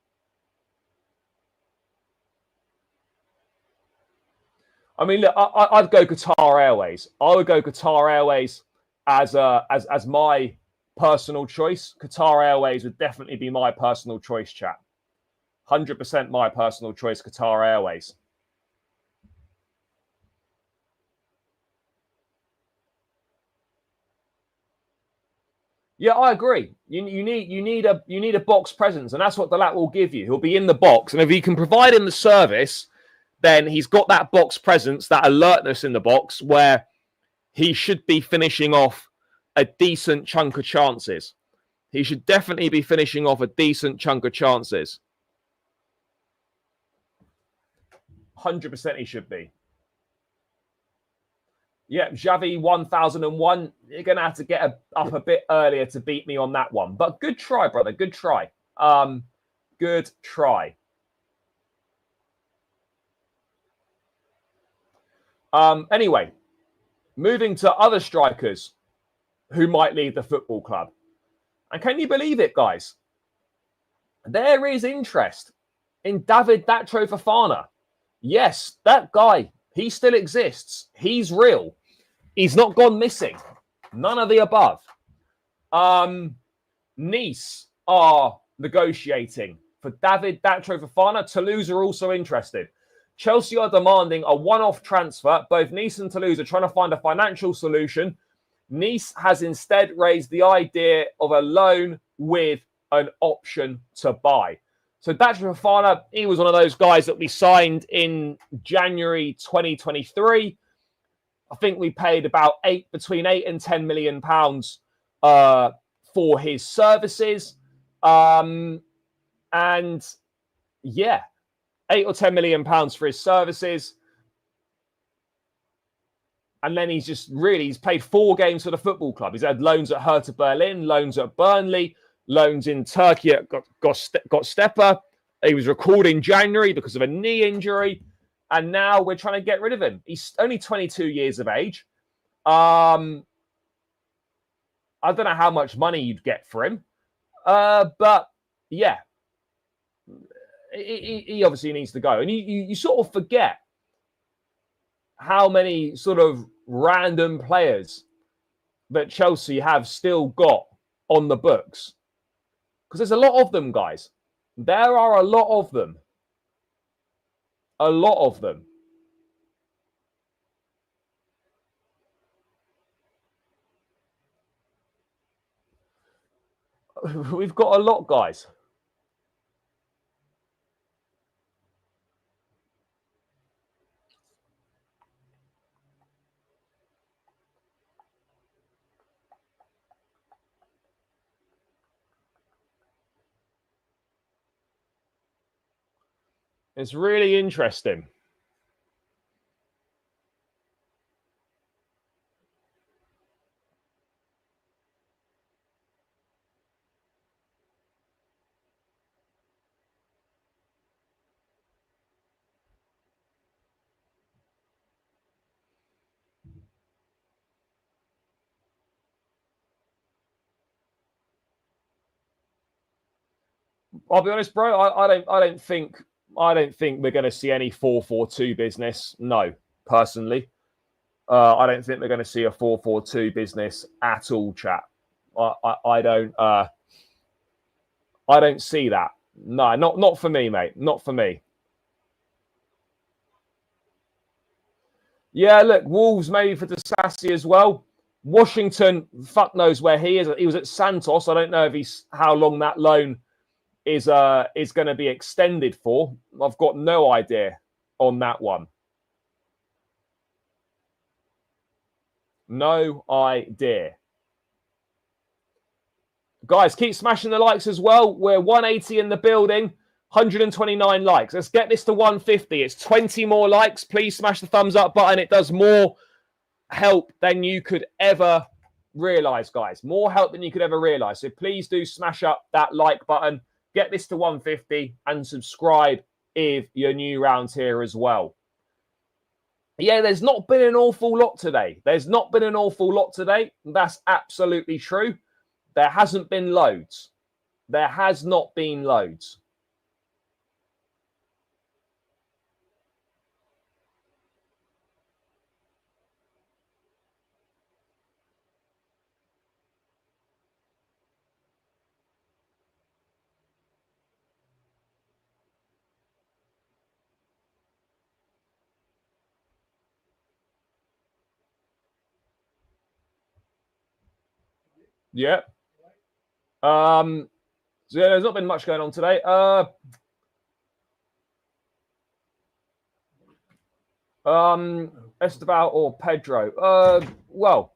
I mean, look, I'd go Qatar Airways. I would go Qatar Airways as my personal choice. Qatar Airways would definitely be my personal choice, chat. 100% my personal choice, Qatar Airways. Yeah, I agree. You need a box presence, and that's what Delap will give you. He'll be in the box, and if you can provide him the service, then he's got that box presence, that alertness in the box where he should be finishing off a decent chunk of chances. He should definitely be finishing off a decent chunk of chances. 100% he should be. Yeah, Javi 1001. You're going to have to get up a bit earlier to beat me on that one. But good try, brother. Good try. Good try. Anyway, moving to other strikers who might leave the football club. And can you believe it, guys? There is interest in Datro Fofana. Yes, that guy, he still exists. He's real. He's not gone missing. None of the above. Nice are negotiating for Datro Fofana. Toulouse are also interested. Chelsea are demanding a one-off transfer. Both Nice and Toulouse are trying to find a financial solution. Nice has instead raised the idea of a loan with an option to buy. So Datro Fofana, he was one of those guys that we signed in January 2023. I think we paid about between 8 and 10 million pounds for his services. And yeah, 8 or 10 million pounds for his services. And then he's played 4 games for the football club. He's had loans at Hertha Berlin, loans at Burnley, loans in Turkey at Göztepe. He was recalled in January because of a knee injury. And now we're trying to get rid of him. He's only 22 years of age. I don't know how much money you'd get for him. But yeah, he obviously needs to go. And you sort of forget how many sort of random players that Chelsea have still got on the books. Because there's a lot of them, guys. There are a lot of them. A lot of them. We've got a lot, guys. It's really interesting. I'll be honest, bro. I don't think we're going to see any 4-4-2 business. No, personally, I don't think we're going to see a 4-4-2 business at all, chat. I don't see that. No, not for me, mate. Not for me. Yeah, look, Wolves maybe for Disasi as well. Washington, fuck knows where he is. He was at Santos. I don't know if how long that loan is going to be extended for. I've got no idea on that one. No idea. Guys, keep smashing the likes as well. We're 180 in the building, 129 likes. Let's get this to 150. It's 20 more likes. Please smash the thumbs up button. It does more help than you could ever realize, guys. More help than you could ever realize. So please do smash up that like button. Get this to 150 and subscribe if you're new around here as well. Yeah, there's not been an awful lot today. There's not been an awful lot today. That's absolutely true. There hasn't been loads. There has not been loads. Yeah. So yeah, there's not been much going on today. Esteban or Pedro? Well,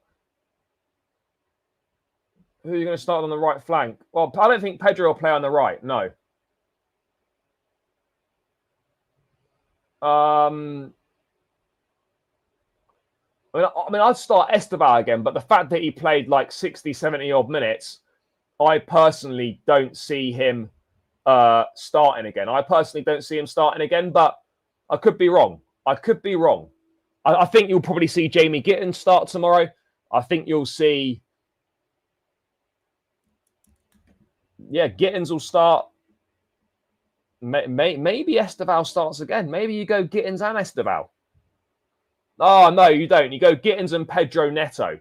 who are you going to start on the right flank? Well, I don't think Pedro will play on the right. No. I mean, I'd start Esteban again, but the fact that he played like 60, 70 odd minutes, I personally don't see him starting again. I personally don't see him starting again, but I could be wrong. I could be wrong. I think you'll probably see Jamie Gittins start tomorrow. I think you'll see... Yeah, Gittins will start. Maybe Esteban starts again. Maybe you go Gittins and Esteban. Oh, no, you don't. You go Gittins and Pedro Neto.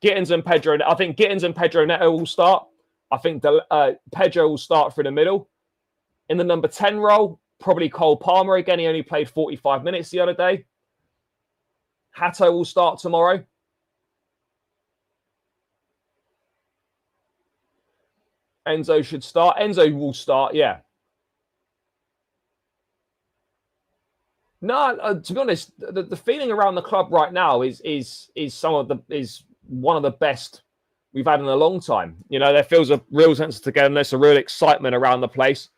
Gittins and Pedro... I think Gittins and Pedro Neto will start. I think Pedro will start through the middle. In the number 10 role, Probably Cole Palmer again. He only played 45 minutes the other day. Hato will start tomorrow. Enzo should start. Enzo will start, yeah. No, to be honest, the feeling around the club right now is one of the best we've had in a long time. You know, there feels a real sense of togetherness, a real excitement around the place.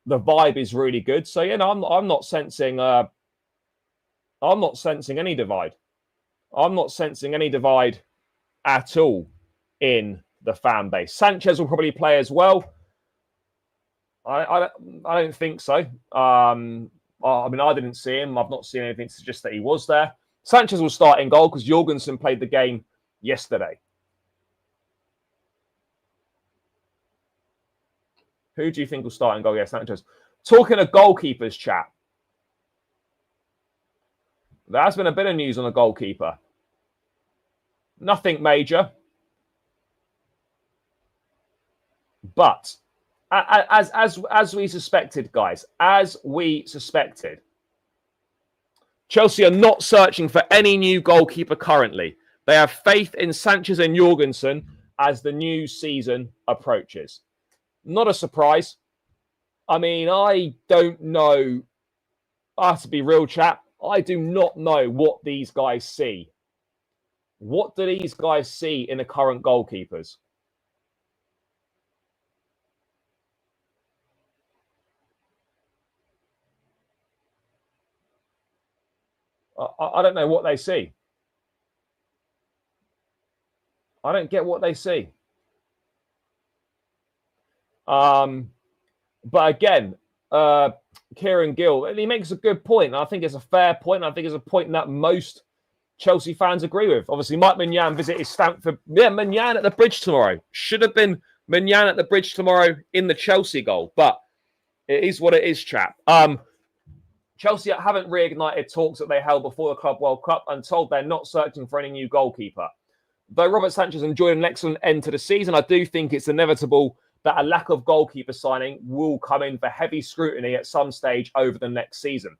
The vibe is really good. So, you know, I'm not sensing any divide. I'm not sensing any divide at all in the fan base. Sanchez will probably play as well. I don't think so. I mean, I didn't see him. I've not seen anything to suggest that he was there. Sanchez will start in goal because Jorgensen played the game yesterday. Who do you think will start in goal? Yeah, Sanchez. Talking of goalkeepers, chat. There has been a bit of news on the goalkeeper. Nothing major. But as we suspected, guys, as we suspected, Chelsea are not searching for any new goalkeeper currently. They have faith in Sanchez and Jorgensen as the new season approaches. Not a surprise. I mean, I don't know. I have to be real, chap. I do not know what these guys see. What do these guys see in the current goalkeepers? I don't know what they see. I don't get what they see. But again, Kieran Gill, and he makes a good point. I think it's a fair point. I think it's a point that most Chelsea fans agree with. Obviously, Mike Maignan visited Stamford. Yeah, Maignan at the bridge tomorrow. Should have been Maignan at the bridge tomorrow in the Chelsea goal. But it is what it is, chap. Chelsea haven't reignited talks that they held before the Club World Cup and told they're not searching for any new goalkeeper. Though Robert Sanchez enjoyed an excellent end to the season, I do think it's inevitable that a lack of goalkeeper signing will come in for heavy scrutiny at some stage over the next season.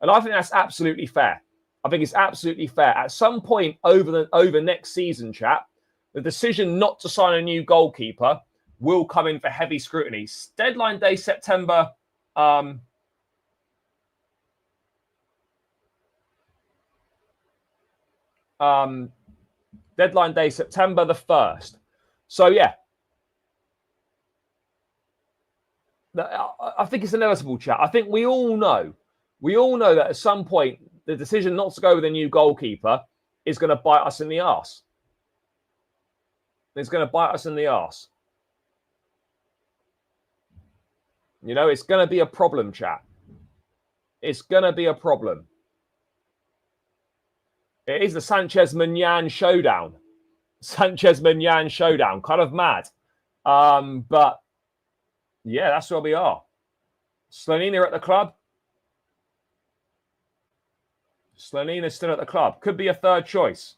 And I think that's absolutely fair. I think it's absolutely fair. At some point over next season, chap, the decision not to sign a new goalkeeper will come in for heavy scrutiny. Deadline day September. Deadline day September the 1st. So yeah, I think it's inevitable, chat. I think we all know that at some point the decision not to go with a new goalkeeper is going to bite us in the arse. It's going to bite us in the arse. You know, it's going to be a problem, chat. It's going to be a problem. It is the Sanchez-Maignan showdown. Sanchez-Maignan showdown. Kind of mad. But yeah, that's where we are. Slonina at the club. Slonina's still at the club. Could be a third choice.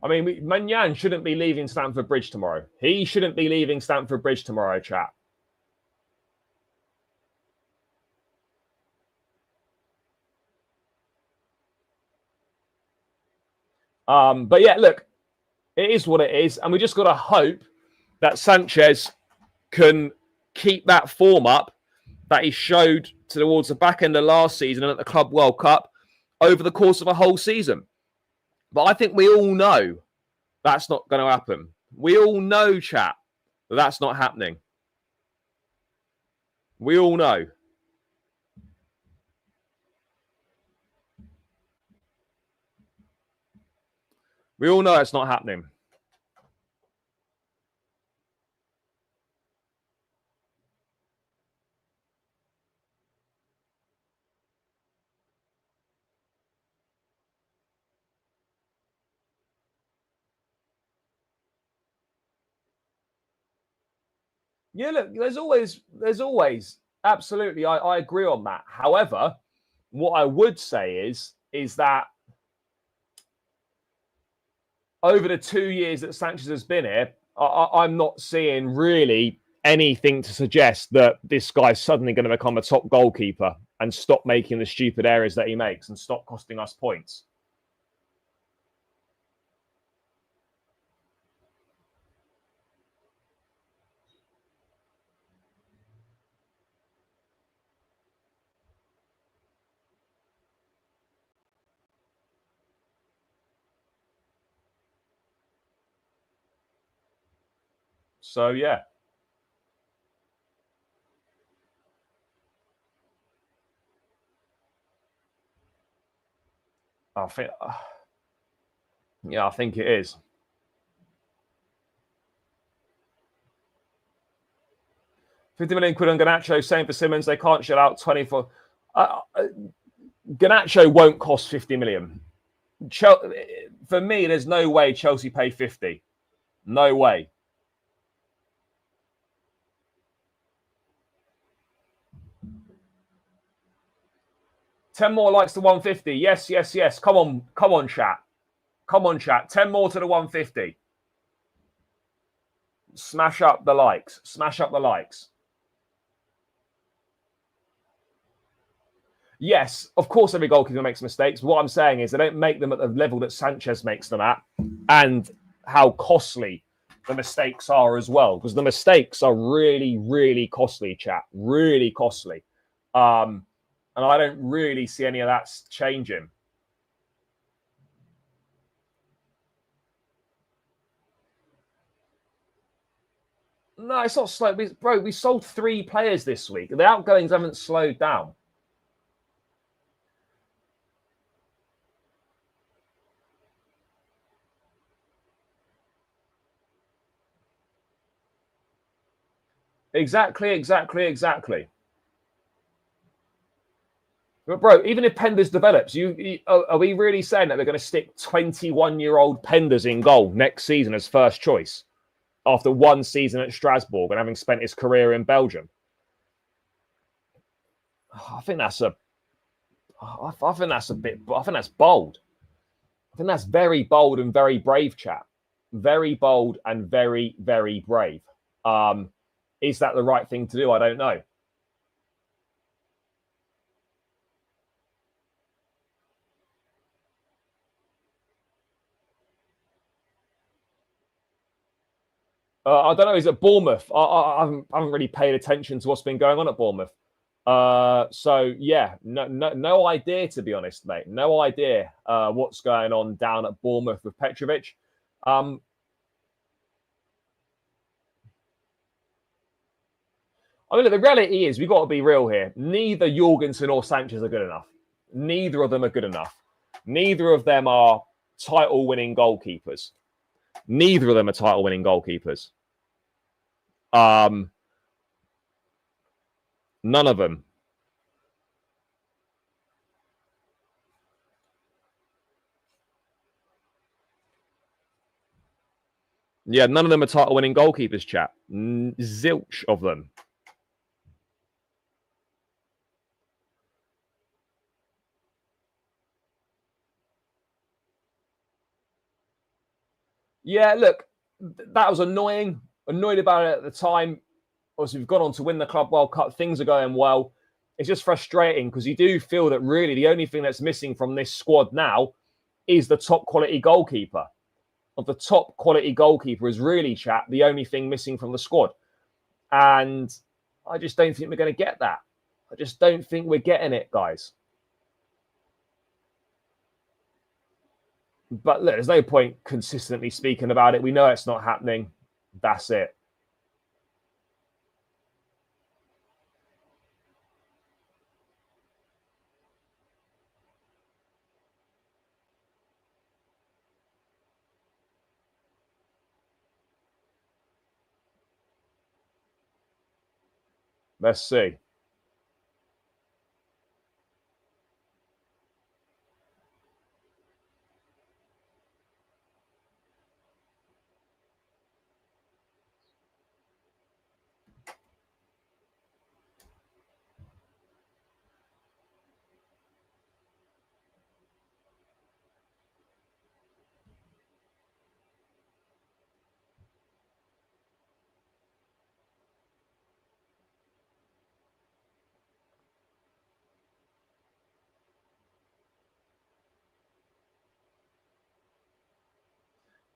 I mean, Maignan shouldn't be leaving Stamford Bridge tomorrow. He shouldn't be leaving Stamford Bridge tomorrow, chat. But yeah, look, it is what it is. And we just got to hope that Sanchez can keep that form up that he showed towards the back end of last season and at the Club World Cup over the course of a whole season. But I think we all know that's not going to happen. We all know, chat, that that's not happening. We all know. We all know that's not happening. Yeah, look, there's always, absolutely, I agree on that. However, what I would say is that over the 2 years that Sanchez has been here, I'm not seeing really anything to suggest that this guy's suddenly going to become a top goalkeeper and stop making the stupid errors that he makes and stop costing us points. So, yeah. I think, yeah, I think it is. £50 million on Garnacho, same for Simons. They can't shell out 24. Garnacho won't cost 50 million. For me, there's no way Chelsea pay 50. No way. Ten more likes to 150. Yes, yes, yes. Come on, chat. Come on, chat. 10 more to the 150. Smash up the likes. Smash up the likes. Yes, of course, every goalkeeper makes mistakes. What I'm saying is they don't make them at the level that Sanchez makes them at, and how costly the mistakes are as well. Because the mistakes are really, really costly, chat. Really costly. And I don't really see any of that changing. No, it's not slow. Bro, we sold 3 players this week. The outgoings haven't slowed down. Exactly. But bro, even if Penders develops, are we really saying that they're going to stick 21-year-old Penders in goal next season as first choice after 1 season at Strasbourg and having spent his career in Belgium? I think that's a bit. I think that's bold. I think that's very bold and very brave, chap. Very bold and very, very brave. Is that the right thing to do? I don't know. I don't know. He's at Bournemouth. I haven't really paid attention to what's been going on at Bournemouth. So yeah, no idea, to be honest, mate. No idea what's going on down at Bournemouth with Petrovic. I mean, look, the reality is we've got to be real here. Neither Jorgensen or Sanchez are good enough. Neither of them are good enough. Neither of them are title-winning goalkeepers. Neither of them are title-winning goalkeepers. None of them. Yeah, none of them are title-winning goalkeepers, chap. Zilch of them. Yeah, look, that was annoying. Annoyed about it at the time. Obviously, we've gone on to win the Club World Cup. Things are going well. It's just frustrating because you do feel that really the only thing that's missing from this squad now is the top quality goalkeeper. Of the top quality goalkeeper is really, chat, the only thing missing from the squad. And I just don't think we're going to get that. I just don't think we're getting it, guys. But look, there's no point consistently speaking about it. We know it's not happening. That's it. Let's see.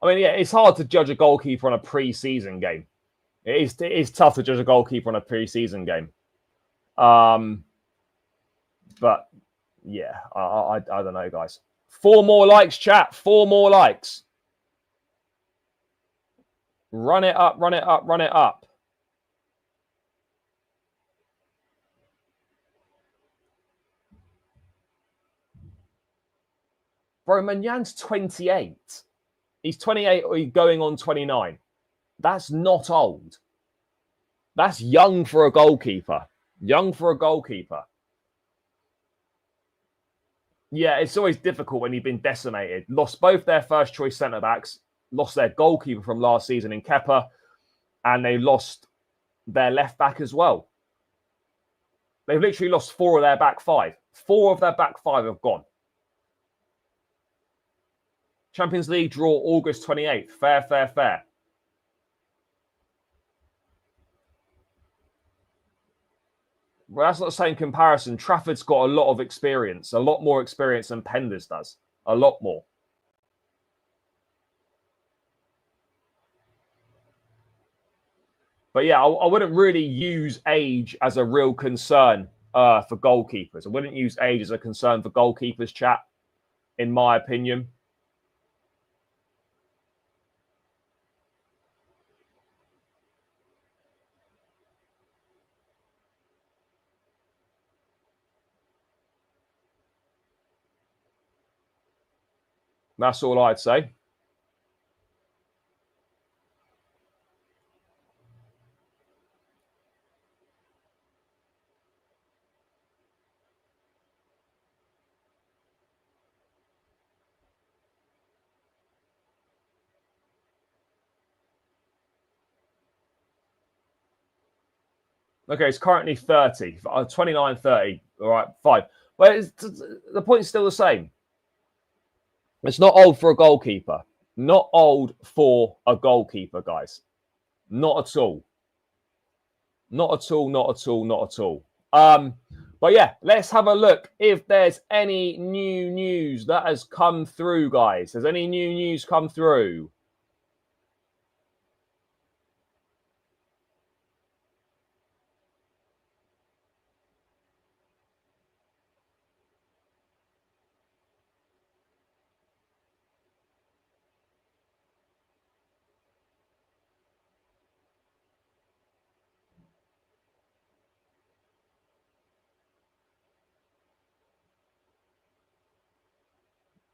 I mean, yeah, it's hard to judge a goalkeeper on a pre-season game. It is tough to judge a goalkeeper on a pre-season game. But yeah, I don't know, guys. 4 more likes, chat. 4 more likes. Run it up, run it up, run it up. Bro, Manyan's 28. He's 28 or he's going on 29. That's not old. That's young for a goalkeeper. Young for a goalkeeper. Yeah, it's always difficult when you've been decimated. Lost both their first choice centre-backs, lost their goalkeeper from last season in Kepa, and they lost their left-back as well. They've literally lost 4 of their back 5. 4 of their back 5 have gone. Champions League draw August 28th. Fair, fair, fair. Well, that's not the same comparison. Trafford's got a lot of experience, a lot more experience than Penders does. A lot more. But yeah, I wouldn't really use age as a real concern for goalkeepers. I wouldn't use age as a concern for goalkeepers, chat, in my opinion. That's all I'd say. Okay, it's currently 30, 29, 30. All right, fine. But the point's still the same. It's not old for a goalkeeper. Not old for a goalkeeper, guys. Not at all. Not at all, not at all, not at all. But yeah, let's have a look if there's any new news that has come through, guys. Has any new news come through?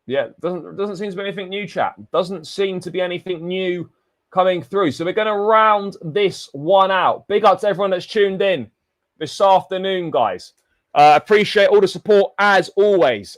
Yeah, doesn't seem to be anything new, chat. Doesn't seem to be anything new coming through. So we're going to round this one out. Big up to everyone that's tuned in this afternoon, guys. Appreciate all the support as always.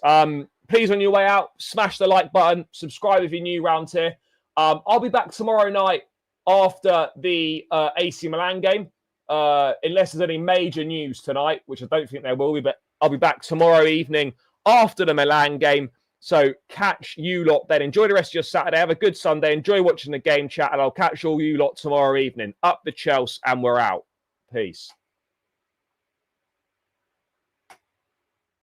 Please, on your way out, smash the like button. Subscribe if you're new around here. I'll be back tomorrow night after the AC Milan game, unless there's any major news tonight, which I don't think there will be. But I'll be back tomorrow evening after the Milan game. So catch you lot then. Enjoy the rest of your Saturday. Have a good Sunday. Enjoy watching the game, chat. And I'll catch all you lot tomorrow evening. Up the Chelsea, and we're out. Peace.